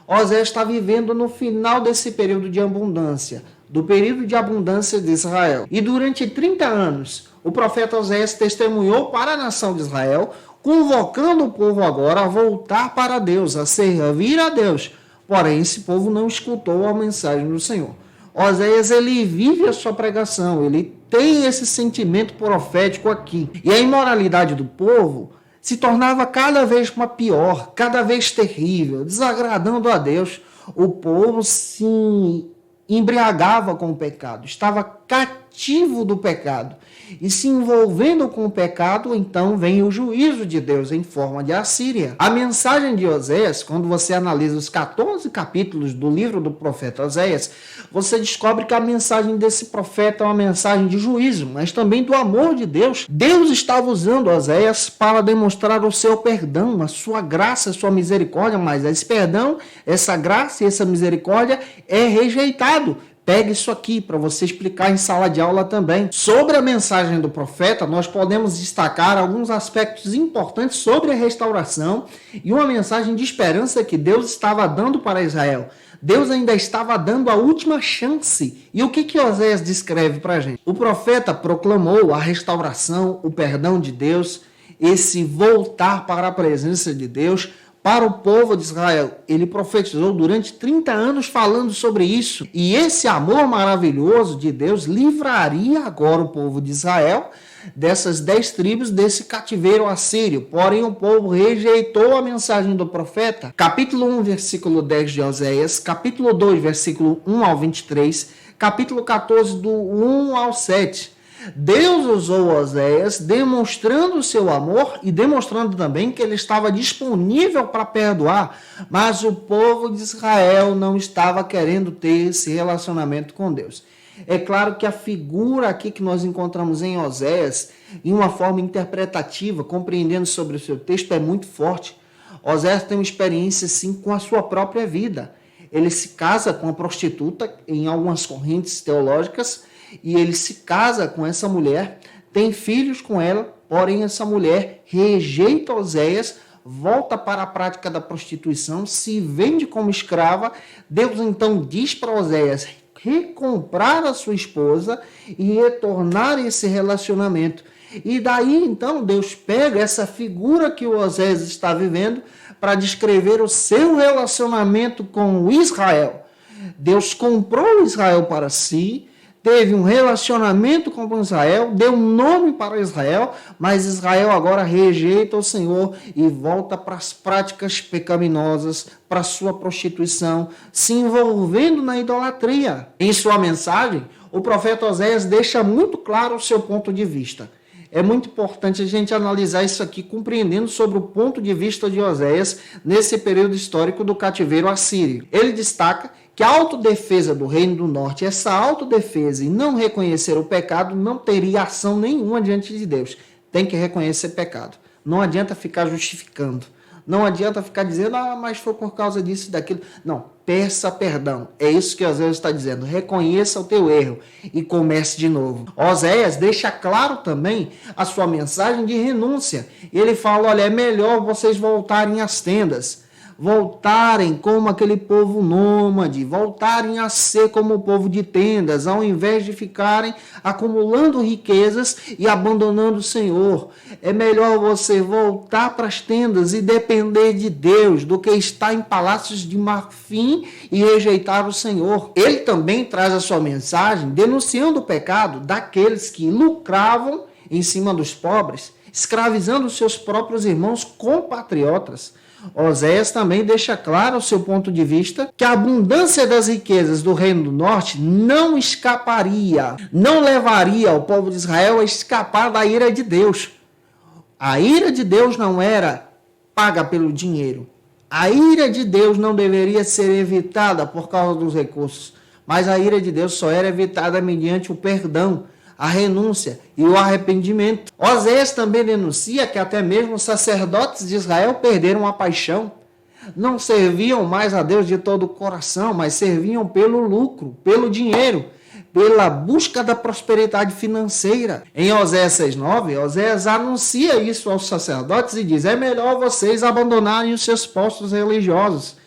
Oséias está vivendo no final desse período de abundância, do período de abundância de Israel. E durante 30 anos, o profeta Oséias testemunhou para a nação de Israel, convocando o povo agora a voltar para Deus, a servir a Deus. Porém, esse povo não escutou a mensagem do Senhor. Oséias, ele vive a sua pregação, ele tem esse sentimento profético aqui. E a imoralidade do povo se tornava cada vez pior, cada vez terrível, desagradando a Deus. O povo se embriagava com o pecado, estava cativo do pecado. E se envolvendo com o pecado, então vem o juízo de Deus em forma de Assíria. A mensagem de Oséias, quando você analisa os 14 capítulos do livro do profeta Oséias, você descobre que a mensagem desse profeta é uma mensagem de juízo, mas também do amor de Deus. Deus estava usando Oséias para demonstrar o seu perdão, a sua graça, a sua misericórdia, mas esse perdão, essa graça e essa misericórdia é rejeitado. Pega isso aqui para você explicar em sala de aula também. Sobre a mensagem do profeta, nós podemos destacar alguns aspectos importantes sobre a restauração e uma mensagem de esperança que Deus estava dando para Israel. Deus ainda estava dando a última chance. E o que Oséias descreve para a gente? O profeta proclamou a restauração, o perdão de Deus, esse voltar para a presença de Deus, para o povo de Israel. Ele profetizou durante 30 anos falando sobre isso. E esse amor maravilhoso de Deus livraria agora o povo de Israel dessas 10 tribos desse cativeiro assírio. Porém, o povo rejeitou a mensagem do profeta. Capítulo 1, versículo 10 de Oséias, capítulo 2, versículo 1 ao 23, capítulo 14, do 1 ao 7. Deus usou Oséias demonstrando o seu amor e demonstrando também que ele estava disponível para perdoar, mas o povo de Israel não estava querendo ter esse relacionamento com Deus. É claro que a figura aqui que nós encontramos em Oséias, em uma forma interpretativa, compreendendo sobre o seu texto, é muito forte. Oséias tem uma experiência, sim, com a sua própria vida. Ele se casa com uma prostituta em algumas correntes teológicas e ele se casa com essa mulher, tem filhos com ela, porém essa mulher rejeita Oséias, volta para a prática da prostituição, se vende como escrava. Deus então diz para Oséias recomprar a sua esposa e retornar esse relacionamento. E daí então Deus pega essa figura que o Oséias está vivendo para descrever o seu relacionamento com Israel. Deus comprou Israel para si, teve um relacionamento com Israel, deu um nome para Israel, mas Israel agora rejeita o Senhor e volta para as práticas pecaminosas, para a sua prostituição, se envolvendo na idolatria. Em sua mensagem, o profeta Oséias deixa muito claro o seu ponto de vista. É muito importante a gente analisar isso aqui, compreendendo sobre o ponto de vista de Oséias nesse período histórico do cativeiro assírio. Ele destaca que a autodefesa do Reino do Norte, essa autodefesa e não reconhecer o pecado, não teria ação nenhuma diante de Deus. Tem que reconhecer pecado. Não adianta ficar justificando. Não adianta ficar dizendo, mas foi por causa disso e daquilo. Não, peça perdão. É isso que Oséias está dizendo. Reconheça o teu erro e comece de novo. Oséias deixa claro também a sua mensagem de renúncia. Ele fala, olha, é melhor vocês voltarem às tendas, voltarem como aquele povo nômade, voltarem a ser como o povo de tendas, ao invés de ficarem acumulando riquezas e abandonando o Senhor. É melhor você voltar para as tendas e depender de Deus do que estar em palácios de marfim e rejeitar o Senhor. Ele também traz a sua mensagem denunciando o pecado daqueles que lucravam em cima dos pobres, escravizando os seus próprios irmãos compatriotas. Oséias também deixa claro o seu ponto de vista que a abundância das riquezas do Reino do Norte não escaparia, não levaria o povo de Israel a escapar da ira de Deus. A ira de Deus não era paga pelo dinheiro. A ira de Deus não deveria ser evitada por causa dos recursos, mas a ira de Deus só era evitada mediante o perdão, a renúncia e o arrependimento. Oséias também denuncia que até mesmo os sacerdotes de Israel perderam a paixão. Não serviam mais a Deus de todo o coração, mas serviam pelo lucro, pelo dinheiro, pela busca da prosperidade financeira. Em Oséias 6,9, Oséias anuncia isso aos sacerdotes e diz, é melhor vocês abandonarem os seus postos religiosos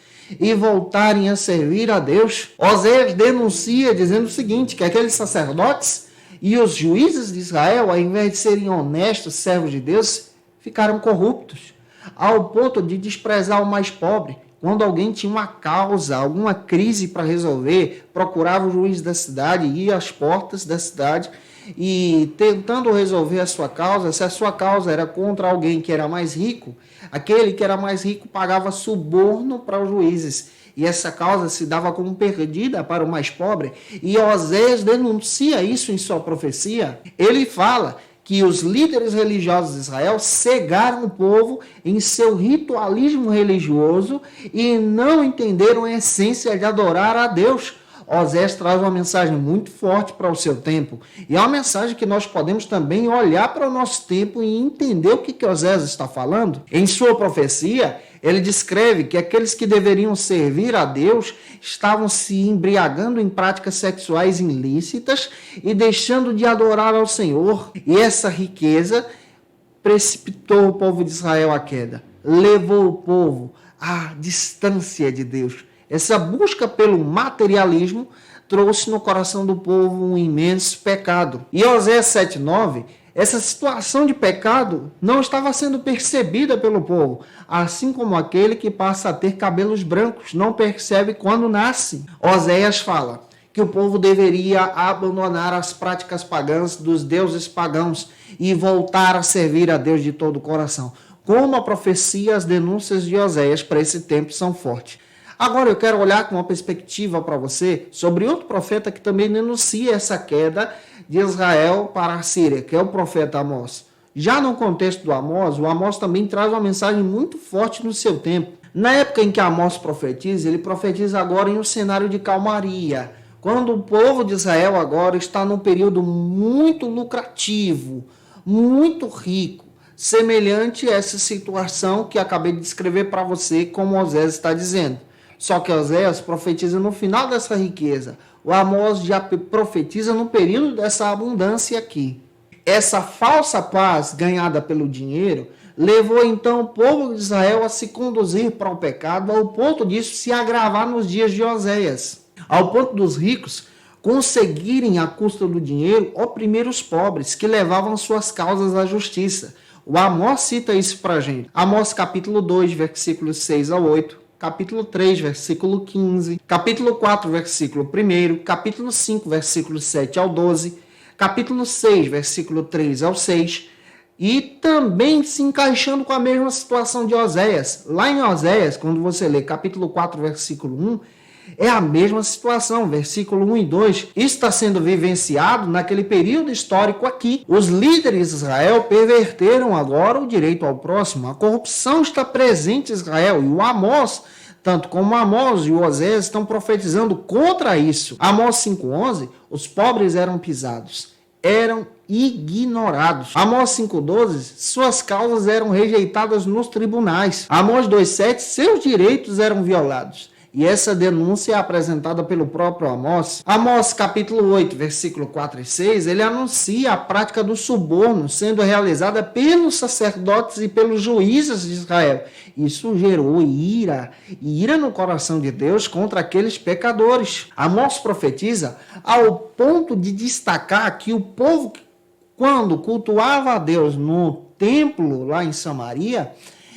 e voltarem a servir a Deus. Oséias denuncia dizendo o seguinte, que aqueles sacerdotes e os juízes de Israel, ao invés de serem honestos, servos de Deus, ficaram corruptos, ao ponto de desprezar o mais pobre. Quando alguém tinha uma causa, alguma crise para resolver, procurava o juiz da cidade, ia às portas da cidade e tentando resolver a sua causa. Se a sua causa era contra alguém que era mais rico, aquele que era mais rico pagava suborno para os juízes. E essa causa se dava como perdida para o mais pobre. E Oséias denuncia isso em sua profecia. Ele fala que os líderes religiosos de Israel cegaram o povo em seu ritualismo religioso e não entenderam a essência de adorar a Deus. Oséias traz uma mensagem muito forte para o seu tempo. E é uma mensagem que nós podemos também olhar para o nosso tempo e entender o que Oséias está falando. Em sua profecia, ele descreve que aqueles que deveriam servir a Deus estavam se embriagando em práticas sexuais ilícitas e deixando de adorar ao Senhor. E essa riqueza precipitou o povo de Israel à queda, levou o povo à distância de Deus. Essa busca pelo materialismo trouxe no coração do povo um imenso pecado. E Oséias 7,9, essa situação de pecado não estava sendo percebida pelo povo, assim como aquele que passa a ter cabelos brancos não percebe quando nasce. Oséias fala que o povo deveria abandonar as práticas pagãs dos deuses pagãos e voltar a servir a Deus de todo o coração. Como a profecia, as denúncias de Oséias para esse tempo são fortes. Agora eu quero olhar com uma perspectiva para você sobre outro profeta que também denuncia essa queda de Israel para a Síria, que é o profeta Amós. Já no contexto do Amós, o Amós também traz uma mensagem muito forte no seu tempo. Na época em que Amós profetiza, ele profetiza agora em um cenário de calmaria, quando o povo de Israel agora está num período muito lucrativo, muito rico, semelhante a essa situação que acabei de descrever para você, como Oséias está dizendo. Só que Oséias profetiza no final dessa riqueza. O Amós já profetiza no período dessa abundância aqui. Essa falsa paz ganhada pelo dinheiro levou então o povo de Israel a se conduzir para o pecado, ao ponto disso se agravar nos dias de Oséias, ao ponto dos ricos conseguirem, à custa do dinheiro, oprimir os pobres, que levavam suas causas à justiça. O Amós cita isso para a gente. Amós capítulo 2, versículos 6 a 8, capítulo 3, versículo 15, capítulo 4, versículo 1, capítulo 5, versículos 7 ao 12, capítulo 6, versículo 3 ao 6, e também se encaixando com a mesma situação de Oséias. Lá em Oséias, quando você lê capítulo 4, versículo 1, é a mesma situação, versículo 1 e 2. Isso está sendo vivenciado naquele período histórico aqui. Os líderes de Israel perverteram agora o direito ao próximo. A corrupção está presente em Israel e o Amós, tanto como Amós e o Oséias, estão profetizando contra isso. Amós 5,11, os pobres eram pisados, eram ignorados. Amós 5,12, suas causas eram rejeitadas nos tribunais. Amós 2,7, seus direitos eram violados. E essa denúncia é apresentada pelo próprio Amós. Amós capítulo 8, versículo 4 e 6, ele anuncia a prática do suborno sendo realizada pelos sacerdotes e pelos juízes de Israel. Isso gerou ira no coração de Deus contra aqueles pecadores. Amós profetiza ao ponto de destacar que o povo, quando cultuava a Deus no templo lá em Samaria,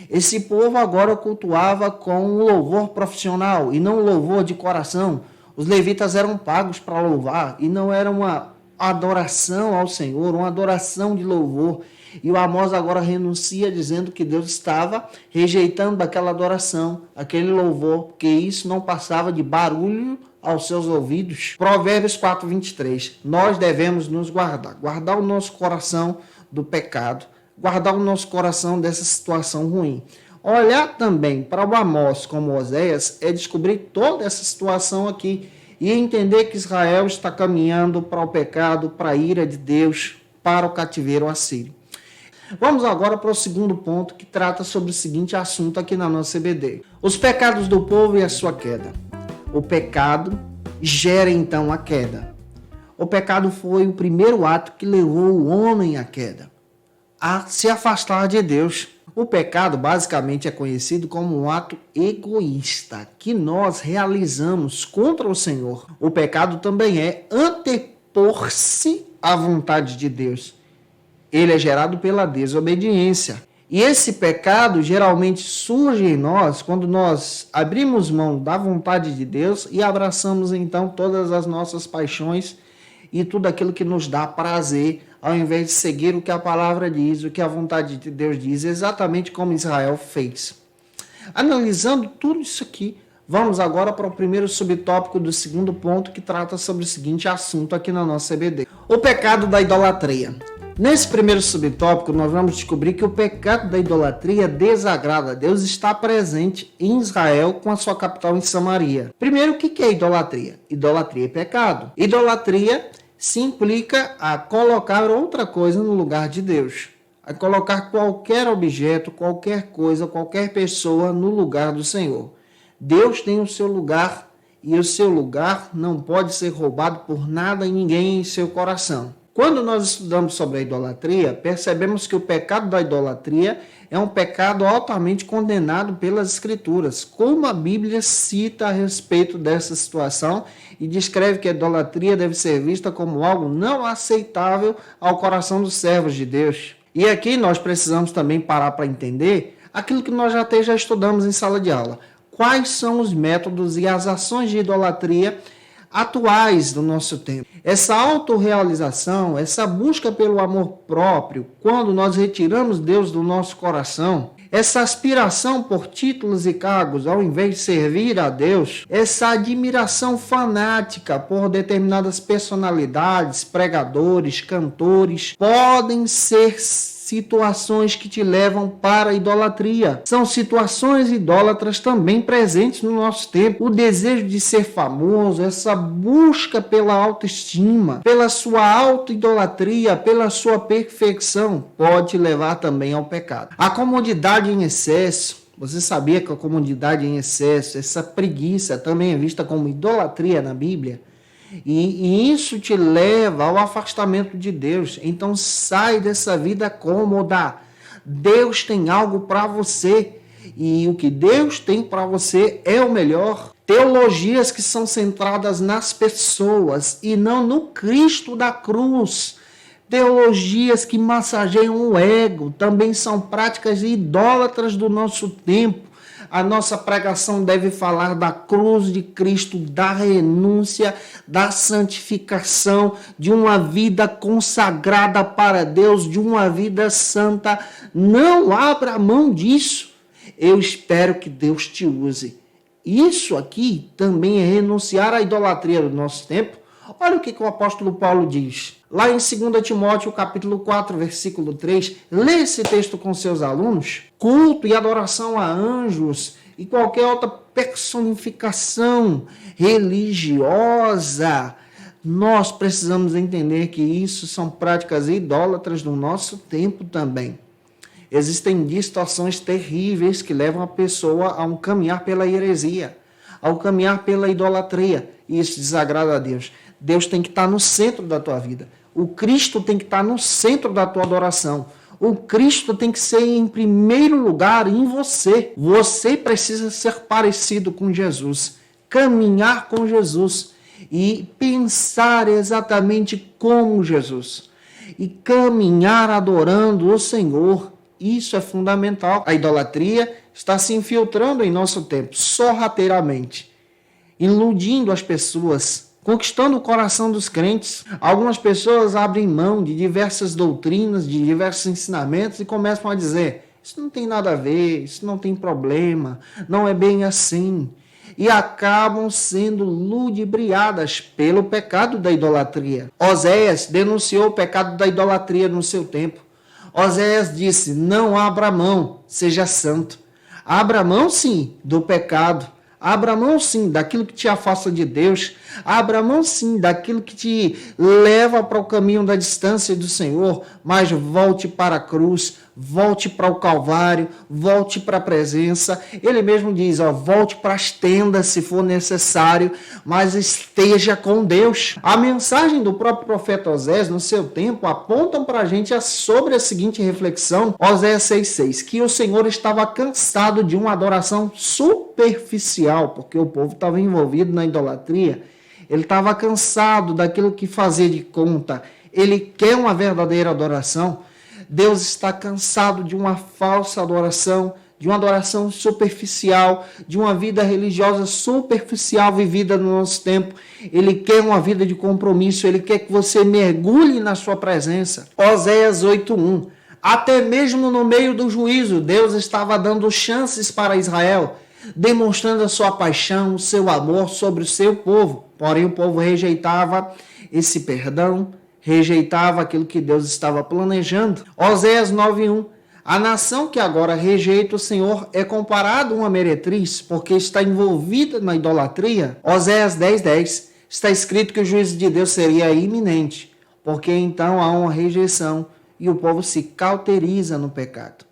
esse povo agora cultuava com um louvor profissional e não um louvor de coração. Os levitas eram pagos para louvar e não era uma adoração ao Senhor, uma adoração de louvor. E o Amós agora renuncia dizendo que Deus estava rejeitando aquela adoração, aquele louvor, porque isso não passava de barulho aos seus ouvidos. Provérbios 4, 23. Nós devemos nos guardar o nosso coração do pecado, guardar o nosso coração dessa situação ruim. Olhar também para o Amós como Oséias é descobrir toda essa situação aqui e entender que Israel está caminhando para o pecado, para a ira de Deus, para o cativeiro assírio. Vamos agora para o segundo ponto, que trata sobre o seguinte assunto aqui na nossa CBD. Os pecados do povo e a sua queda. O pecado gera então a queda. O pecado foi o primeiro ato que levou o homem à queda, a se afastar de Deus. O pecado basicamente é conhecido como um ato egoísta que nós realizamos contra o Senhor. O pecado também é antepor-se à vontade de Deus. Ele é gerado pela desobediência. E esse pecado geralmente surge em nós quando nós abrimos mão da vontade de Deus e abraçamos então todas as nossas paixões e tudo aquilo que nos dá prazer, ao invés de seguir o que a palavra diz, o que a vontade de Deus diz, exatamente como Israel fez. Analisando tudo isso aqui, vamos agora para o primeiro subtópico do segundo ponto, que trata sobre o seguinte assunto aqui na nossa CBD. O pecado da idolatria. Nesse primeiro subtópico, nós vamos descobrir que o pecado da idolatria desagrada a Deus, está presente em Israel com a sua capital em Samaria. Primeiro, o que é idolatria? Idolatria é pecado. Idolatria se implica a colocar outra coisa no lugar de Deus, a colocar qualquer objeto, qualquer coisa, qualquer pessoa no lugar do Senhor. Deus tem o seu lugar e o seu lugar não pode ser roubado por nada e ninguém em seu coração. Quando nós estudamos sobre a idolatria, percebemos que o pecado da idolatria é um pecado altamente condenado pelas Escrituras, como a Bíblia cita a respeito dessa situação e descreve que a idolatria deve ser vista como algo não aceitável ao coração dos servos de Deus. E aqui nós precisamos também parar para entender aquilo que nós até já estudamos em sala de aula. Quais são os métodos e as ações de idolatria atuais do nosso tempo? Essa autorrealização, essa busca pelo amor próprio, quando nós retiramos Deus do nosso coração, essa aspiração por títulos e cargos ao invés de servir a Deus, essa admiração fanática por determinadas personalidades, pregadores, cantores, podem ser situações que te levam para a idolatria. São situações idólatras também presentes no nosso tempo. O desejo de ser famoso, essa busca pela autoestima, pela sua auto-idolatria, pela sua perfeição, pode te levar também ao pecado. A comodidade em excesso. Você sabia que a comodidade em excesso, essa preguiça, também é vista como idolatria na Bíblia? E isso te leva ao afastamento de Deus. Então sai dessa vida cômoda. Deus tem algo para você. E o que Deus tem para você é o melhor. Teologias que são centradas nas pessoas e não no Cristo da cruz. Teologias que massageiam o ego também são práticas idólatras do nosso tempo. A nossa pregação deve falar da cruz de Cristo, da renúncia, da santificação, de uma vida consagrada para Deus, de uma vida santa. Não abra mão disso. Eu espero que Deus te use. Isso aqui também é renunciar à idolatria do nosso tempo. Olha o que o apóstolo Paulo diz. Lá em 2 Timóteo, capítulo 4, versículo 3, lê esse texto com seus alunos. Culto e adoração a anjos e qualquer outra personificação religiosa. Nós precisamos entender que isso são práticas idólatras do nosso tempo também. Existem distorções terríveis que levam a pessoa a um caminhar pela heresia, ao caminhar pela idolatria. E isso desagrada a Deus. Deus tem que estar no centro da tua vida. O Cristo tem que estar no centro da tua adoração. O Cristo tem que ser em primeiro lugar em você. Você precisa ser parecido com Jesus, caminhar com Jesus e pensar exatamente como Jesus. E caminhar adorando o Senhor. Isso é fundamental. A idolatria está se infiltrando em nosso tempo, sorrateiramente, iludindo as pessoas, conquistando o coração dos crentes. Algumas pessoas abrem mão de diversas doutrinas, de diversos ensinamentos e começam a dizer: isso não tem nada a ver, isso não tem problema, não é bem assim. E acabam sendo ludibriadas pelo pecado da idolatria. Oséias denunciou o pecado da idolatria no seu tempo. Oséias disse: não abra mão, seja santo. Abra mão, sim, do pecado. Abra mão, sim, daquilo que te afasta de Deus. Abra mão, sim, daquilo que te leva para o caminho da distância do Senhor. Mas volte para a cruz, volte para o Calvário, volte para a presença. Ele mesmo diz, volte para as tendas se for necessário, mas esteja com Deus. A mensagem do próprio profeta Oséias, no seu tempo, apontam para a gente sobre a seguinte reflexão. Oséias 6,6, que o Senhor estava cansado de uma adoração superficial, porque o povo estava envolvido na idolatria. Ele estava cansado daquilo que fazia de conta. Ele quer uma verdadeira adoração. Deus está cansado de uma falsa adoração, de uma adoração superficial, de uma vida religiosa superficial vivida no nosso tempo. Ele quer uma vida de compromisso, ele quer que você mergulhe na sua presença. Oséias 8:1. Até mesmo no meio do juízo, Deus estava dando chances para Israel, demonstrando a sua paixão, o seu amor sobre o seu povo. Porém, o povo rejeitava esse perdão, rejeitava aquilo que Deus estava planejando. Oséias 9:1. A nação que agora rejeita o Senhor é comparada a uma meretriz, porque está envolvida na idolatria. Oséias 10:10. Está escrito que o juízo de Deus seria iminente, porque então há uma rejeição e o povo se cauteriza no pecado.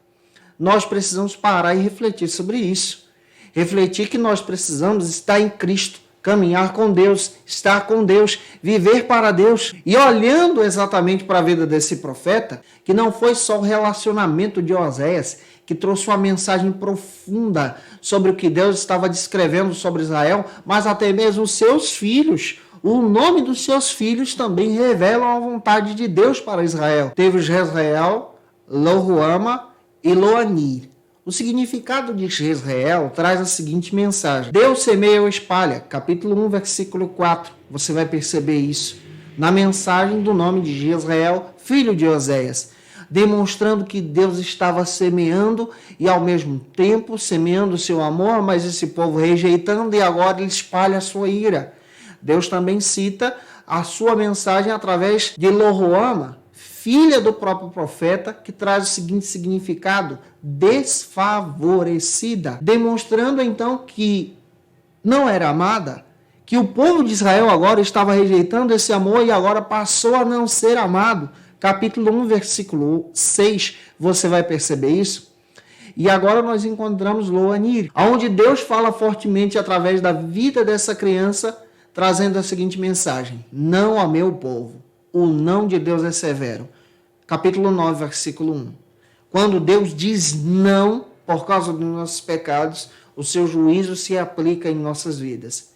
Nós precisamos parar e refletir sobre isso. Refletir que nós precisamos estar em Cristo, caminhar com Deus, estar com Deus, viver para Deus. E olhando exatamente para a vida desse profeta, que não foi só o relacionamento de Oséias, que trouxe uma mensagem profunda sobre o que Deus estava descrevendo sobre Israel, mas até mesmo os seus filhos. O nome dos seus filhos também revelam a vontade de Deus para Israel. Teve Jezreel, Lo-ruama e Lo-ani. O significado de Jezreel traz a seguinte mensagem. Deus semeia ou espalha. Capítulo 1, versículo 4. Você vai perceber isso na mensagem do nome de Jezreel, filho de Oséias, demonstrando que Deus estava semeando e ao mesmo tempo semeando o seu amor, mas esse povo rejeitando e agora ele espalha a sua ira. Deus também cita a sua mensagem através de Lo-ruama, filha do próprio profeta, que traz o seguinte significado: desfavorecida, demonstrando então que não era amada, que o povo de Israel agora estava rejeitando esse amor e agora passou a não ser amado. Capítulo 1, versículo 6, você vai perceber isso. E agora nós encontramos Loanir, onde Deus fala fortemente através da vida dessa criança, trazendo a seguinte mensagem: não ao meu povo, o não de Deus é severo. Capítulo 9, versículo 1. Quando Deus diz não por causa dos nossos pecados, o seu juízo se aplica em nossas vidas.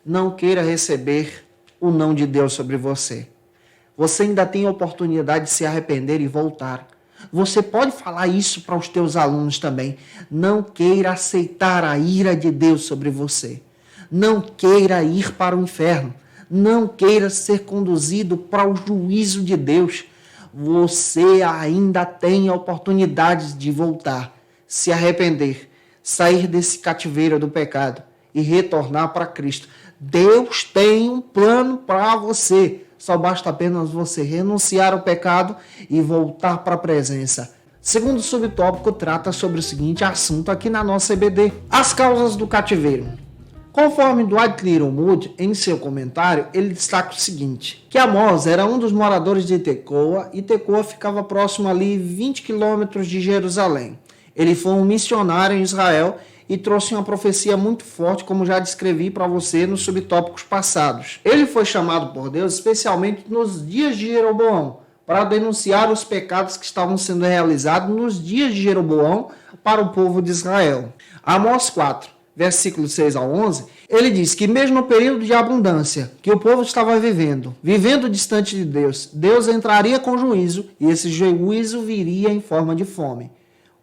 Não queira receber o não de Deus sobre você. Você ainda tem a oportunidade de se arrepender e voltar. Você pode falar isso para os teus alunos também. Não queira aceitar a ira de Deus sobre você. Não queira ir para o inferno. Não queira ser conduzido para o juízo de Deus. Você ainda tem a oportunidade de voltar, se arrepender, sair desse cativeiro do pecado e retornar para Cristo. Deus tem um plano para você. Só basta apenas você renunciar ao pecado e voltar para a presença. Segundo subtópico, trata sobre o seguinte assunto aqui na nossa EBD: as causas do cativeiro. Conforme Dwight Littlewood, em seu comentário, ele destaca o seguinte: que Amós era um dos moradores de Tecoa, e Tecoa ficava próximo ali 20 quilômetros de Jerusalém. Ele foi um missionário em Israel e trouxe uma profecia muito forte, como já descrevi para você nos subtópicos passados. Ele foi chamado por Deus especialmente nos dias de Jeroboão, para denunciar os pecados que estavam sendo realizados nos dias de Jeroboão para o povo de Israel. Amós 4, versículos 6 ao 11, ele diz que mesmo no período de abundância que o povo estava vivendo distante de Deus, Deus entraria com juízo, e esse juízo viria em forma de fome.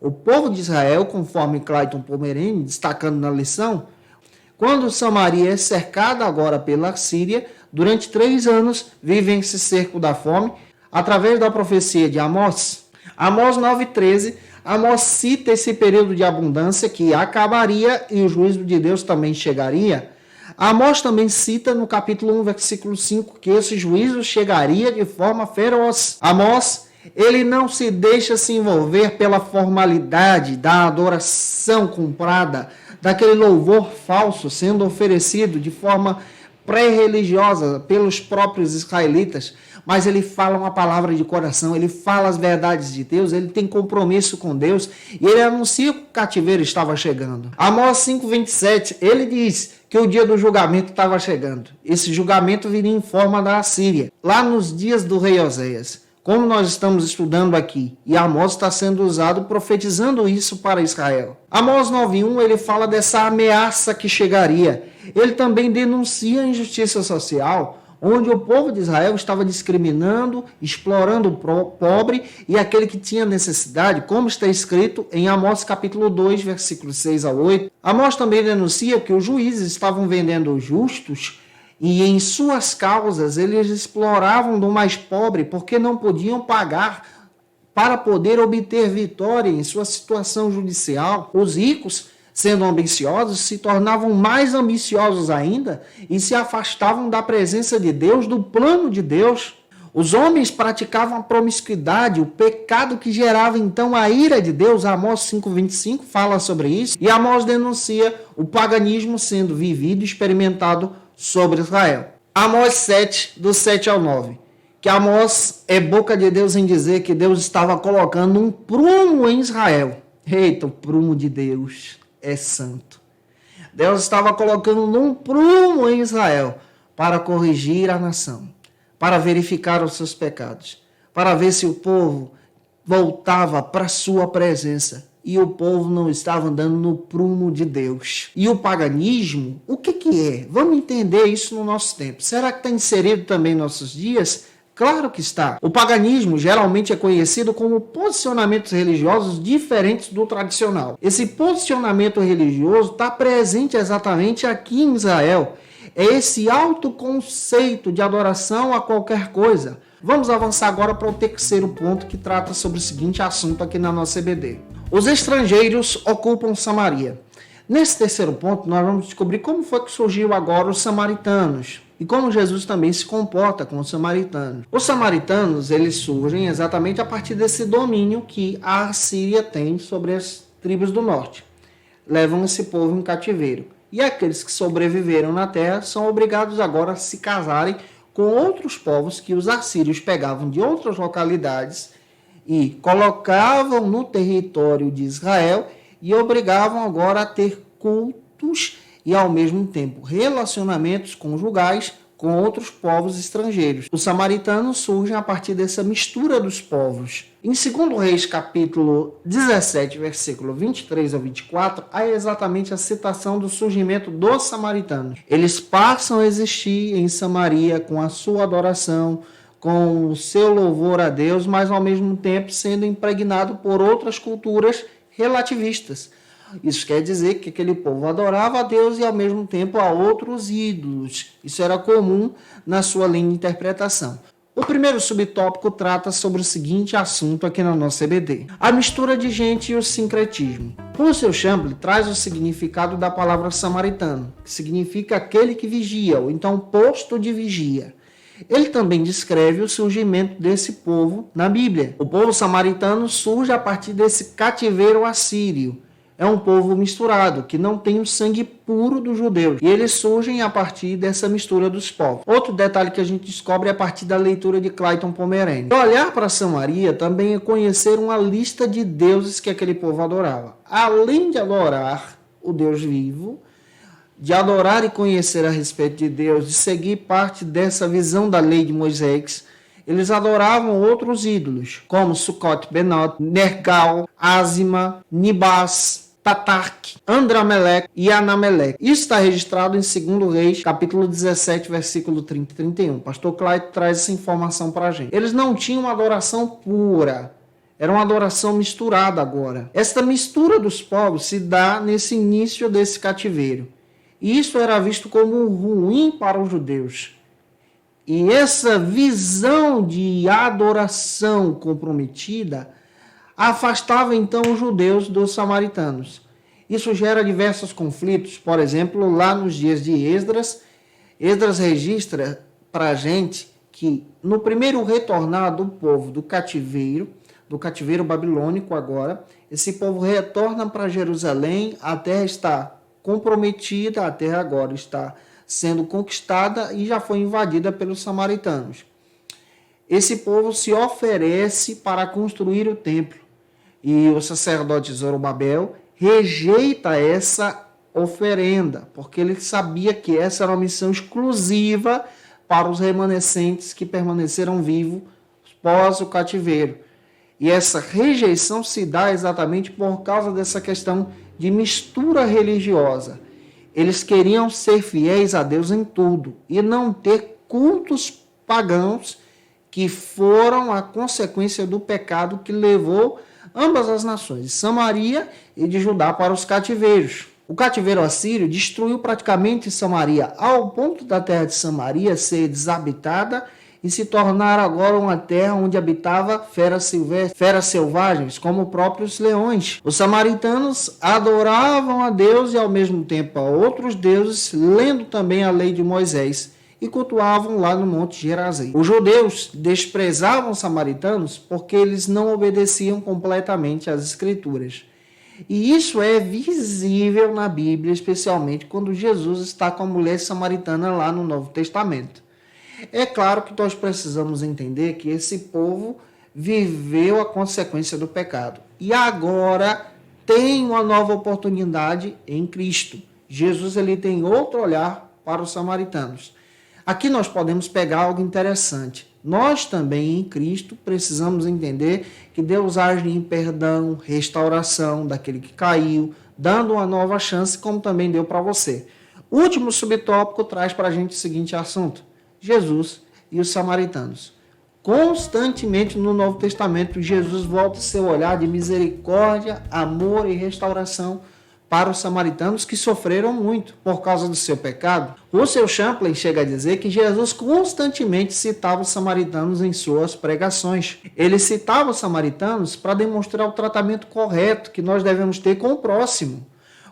O povo de Israel, conforme Clayton Pomerene, destacando na lição, quando Samaria é cercada agora pela Síria, durante 3 anos vivem esse cerco da fome, através da profecia de Amós. Amós 9,13, Amós cita esse período de abundância que acabaria e o juízo de Deus também chegaria. Amós também cita no capítulo 1, versículo 5, que esse juízo chegaria de forma feroz. Amós, ele não se deixa se envolver pela formalidade da adoração comprada, daquele louvor falso sendo oferecido de forma pré-religiosa pelos próprios israelitas, mas ele fala uma palavra de coração, ele fala as verdades de Deus, ele tem compromisso com Deus e ele anuncia que o cativeiro estava chegando. Amós 5,27, ele diz que o dia do julgamento estava chegando. Esse julgamento viria em forma da Assíria, lá nos dias do rei Oséias. Como nós estamos estudando aqui, e Amós está sendo usado profetizando isso para Israel. Amós 9,1, ele fala dessa ameaça que chegaria. Ele também denuncia a injustiça social, onde o povo de Israel estava discriminando, explorando o pobre e aquele que tinha necessidade, como está escrito em Amós capítulo 2, versículos 6 a 8. Amós também denuncia que os juízes estavam vendendo os justos, e em suas causas eles exploravam do mais pobre porque não podiam pagar para poder obter vitória em sua situação judicial. Os ricos, sendo ambiciosos, se tornavam mais ambiciosos ainda e se afastavam da presença de Deus, do plano de Deus. Os homens praticavam a promiscuidade, o pecado que gerava então a ira de Deus. Amós 5,25 fala sobre isso. E Amós denuncia o paganismo sendo vivido e experimentado sobre Israel. Amós 7, do 7 ao 9. Que Amós é boca de Deus em dizer que Deus estava colocando um prumo em Israel. Eita, o prumo de Deus é santo. Deus estava colocando um prumo em Israel para corrigir a nação, para verificar os seus pecados, para ver se o povo voltava para a sua presença. E o povo não estava andando no prumo de Deus. E o paganismo, o que é? Vamos entender isso no nosso tempo. Será que está inserido também em nossos dias? Claro que está. O paganismo geralmente é conhecido como posicionamentos religiosos diferentes do tradicional. Esse posicionamento religioso está presente exatamente aqui em Israel. É esse autoconceito de adoração a qualquer coisa. Vamos avançar agora para o terceiro ponto, que trata sobre o seguinte assunto aqui na nossa EBD. Os estrangeiros ocupam Samaria. Nesse terceiro ponto, nós vamos descobrir como foi que surgiu agora os samaritanos. e como Jesus também se comporta com os samaritanos. Os samaritanos, eles surgem exatamente a partir desse domínio que a Assíria tem sobre as tribos do norte. Levam esse povo em cativeiro. E aqueles que sobreviveram na terra são obrigados agora a se casarem com outros povos que os assírios pegavam de outras localidades e colocavam no território de Israel e obrigavam agora a ter cultos e, ao mesmo tempo, relacionamentos conjugais com outros povos estrangeiros. Os samaritanos surgem a partir dessa mistura dos povos. Em 2 Reis, capítulo 17, versículo 23 a 24, há exatamente a citação do surgimento dos samaritanos. Eles passam a existir em Samaria com a sua adoração, com o seu louvor a Deus, mas ao mesmo tempo sendo impregnado por outras culturas relativistas. Isso quer dizer que aquele povo adorava a Deus e ao mesmo tempo a outros ídolos. Isso era comum na sua linha de interpretação. O primeiro subtópico trata sobre o seguinte assunto aqui na nossa EBD: a mistura de gente e o sincretismo. Russell Champlin traz o significado da palavra samaritano, que significa aquele que vigia, ou então posto de vigia. Ele também descreve o surgimento desse povo na Bíblia. O povo samaritano surge a partir desse cativeiro assírio. É um povo misturado, que não tem o sangue puro dos judeus. E eles surgem a partir dessa mistura dos povos. Outro detalhe que a gente descobre é a partir da leitura de Clayton Pomeranian. Olhar para Samaria também é conhecer uma lista de deuses que aquele povo adorava. Além de adorar o Deus vivo, de adorar e conhecer a respeito de Deus, de seguir parte dessa visão da lei de Moisés, eles adoravam outros ídolos, como Sukkot Benot, Nergal, Azima, Nibás, Tatark, Andrameleque e Anameleque. Isso está registrado em 2 Reis, capítulo 17, versículo 30 e 31. Pastor Clayton traz essa informação para a gente. Eles não tinham uma adoração pura, era uma adoração misturada agora. Esta mistura dos povos se dá nesse início desse cativeiro. E isso era visto como ruim para os judeus. E essa visão de adoração comprometida afastava então os judeus dos samaritanos. Isso gera diversos conflitos. Por exemplo, lá nos dias de Esdras, Esdras registra para a gente que no primeiro retornar do povo do cativeiro babilônico agora, esse povo retorna para Jerusalém, a terra está comprometida, a terra agora está sendo conquistada e já foi invadida pelos samaritanos. Esse povo se oferece para construir o templo e o sacerdote Zorobabel rejeita essa oferenda, porque ele sabia que essa era uma missão exclusiva para os remanescentes que permaneceram vivos pós o cativeiro. E essa rejeição se dá exatamente por causa dessa questão de mistura religiosa. Eles queriam ser fiéis a Deus em tudo e não ter cultos pagãos que foram a consequência do pecado que levou ambas as nações, de Samaria e de Judá, para os cativeiros. O cativeiro assírio destruiu praticamente Samaria, ao ponto da terra de Samaria ser desabitada e se tornar agora uma terra onde habitava feras selvagens, como próprios leões. Os samaritanos adoravam a Deus e ao mesmo tempo a outros deuses, lendo também a lei de Moisés, e cultuavam lá no Monte Gerazim. Os judeus desprezavam os samaritanos porque eles não obedeciam completamente às Escrituras. E isso é visível na Bíblia, especialmente quando Jesus está com a mulher samaritana lá no Novo Testamento. É claro que nós precisamos entender que esse povo viveu a consequência do pecado. E agora tem uma nova oportunidade em Cristo. Jesus ele tem outro olhar para os samaritanos. Aqui nós podemos pegar algo interessante. Nós também em Cristo precisamos entender que Deus age em perdão, restauração daquele que caiu, dando uma nova chance, como também deu para você. O último subtópico traz para a gente o seguinte assunto: Jesus e os samaritanos. Constantemente no Novo Testamento, Jesus volta seu olhar de misericórdia, amor e restauração para os samaritanos que sofreram muito por causa do seu pecado. Russell Champlin chega a dizer que Jesus constantemente citava os samaritanos em suas pregações. Ele citava os samaritanos para demonstrar o tratamento correto que nós devemos ter com o próximo.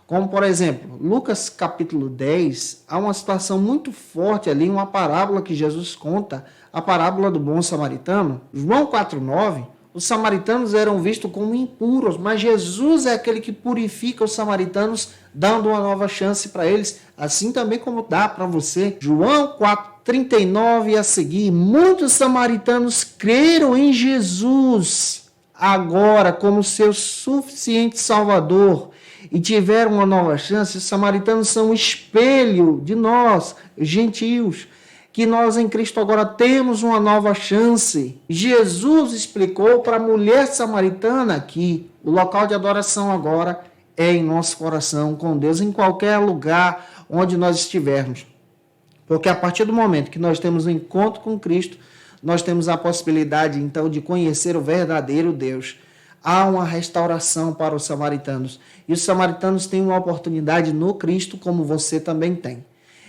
Como, por exemplo, Lucas capítulo 10, há uma situação muito forte ali, uma parábola que Jesus conta, a parábola do bom samaritano. João 4,9, os samaritanos eram vistos como impuros, mas Jesus é aquele que purifica os samaritanos, dando uma nova chance para eles, assim também como dá para você. João 4,39 e a seguir, muitos samaritanos creram em Jesus agora como seu suficiente Salvador e tiveram uma nova chance. Os samaritanos são um espelho de nós, gentios, que nós em Cristo agora temos uma nova chance. Jesus explicou para a mulher samaritana que o local de adoração agora é em nosso coração com Deus, em qualquer lugar onde nós estivermos. Porque a partir do momento que nós temos um encontro com Cristo, nós temos a possibilidade então de conhecer o verdadeiro Deus. Há uma restauração para os samaritanos. E os samaritanos têm uma oportunidade no Cristo, como você também tem.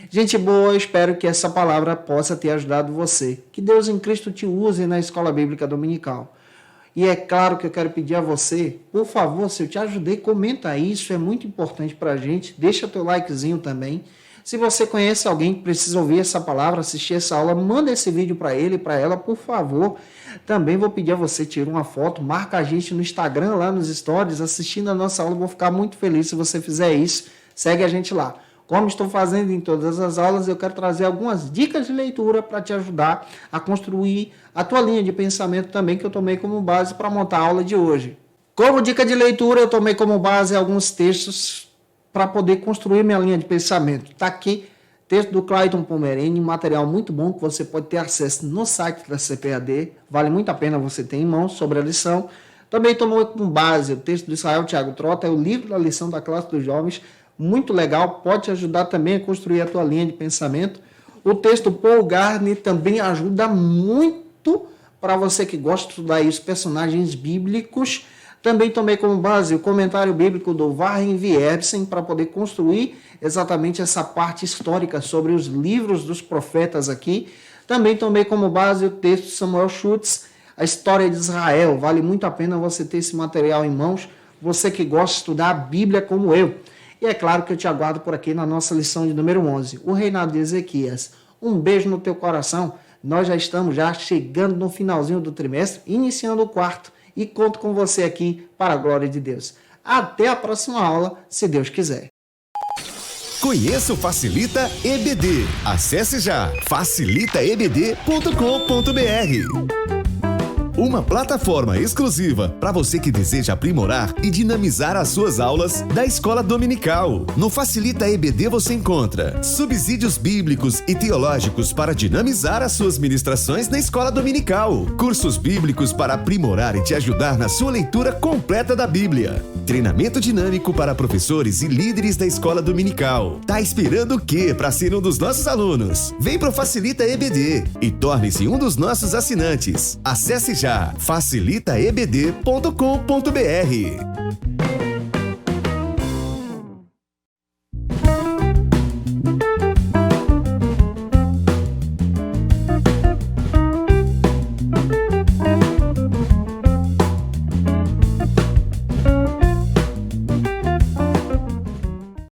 Gente boa, eu espero que essa palavra possa ter ajudado você. Que Deus em Cristo te use na Escola Bíblica Dominical. E é claro que eu quero pedir a você, por favor, se eu te ajudei, comenta aí, isso é muito importante para a gente. Deixa teu likezinho também. Se você conhece alguém que precisa ouvir essa palavra, assistir essa aula, manda esse vídeo para ele e para ela, por favor. Também vou pedir a você tirar uma foto, marca a gente no Instagram, lá nos stories, assistindo a nossa aula. Vou ficar muito feliz se você fizer isso. Segue a gente lá. Como estou fazendo em todas as aulas, eu quero trazer algumas dicas de leitura para te ajudar a construir a tua linha de pensamento também, que eu tomei como base para montar a aula de hoje. Como dica de leitura, eu tomei como base alguns textos para poder construir minha linha de pensamento. Está aqui, texto do Clayton Pomerene, material muito bom que você pode ter acesso no site da CPAD. Vale muito a pena você ter em mãos sobre a lição. Também tomei como base o texto do Israel Thiago Trota, é o livro da lição da classe dos jovens. Muito legal, pode te ajudar também a construir a tua linha de pensamento. O texto Paul Gardner também ajuda muito para você que gosta de estudar os personagens bíblicos. Também tomei como base o comentário bíblico do Warren Wiersbe para poder construir exatamente essa parte histórica sobre os livros dos profetas aqui. Também tomei como base o texto de Samuel Schutz, a história de Israel. Vale muito a pena você ter esse material em mãos, você que gosta de estudar a Bíblia como eu. E é claro que eu te aguardo por aqui na nossa lição de número 11, o reinado de Ezequias. Um beijo no teu coração. Nós já estamos chegando no finalzinho do trimestre, iniciando o quarto, e conto com você aqui para a glória de Deus. Até a próxima aula, se Deus quiser. Conheça o Facilita EBD. Acesse já facilitaebd.com.br. Uma plataforma exclusiva para você que deseja aprimorar e dinamizar as suas aulas da Escola Dominical. No Facilita EBD você encontra subsídios bíblicos e teológicos para dinamizar as suas ministrações na Escola Dominical. Cursos bíblicos para aprimorar e te ajudar na sua leitura completa da Bíblia. Treinamento dinâmico para professores e líderes da Escola Dominical. Tá esperando o quê para ser um dos nossos alunos? Vem pro Facilita EBD e torne-se um dos nossos assinantes. Acesse já facilitaebd.com.br.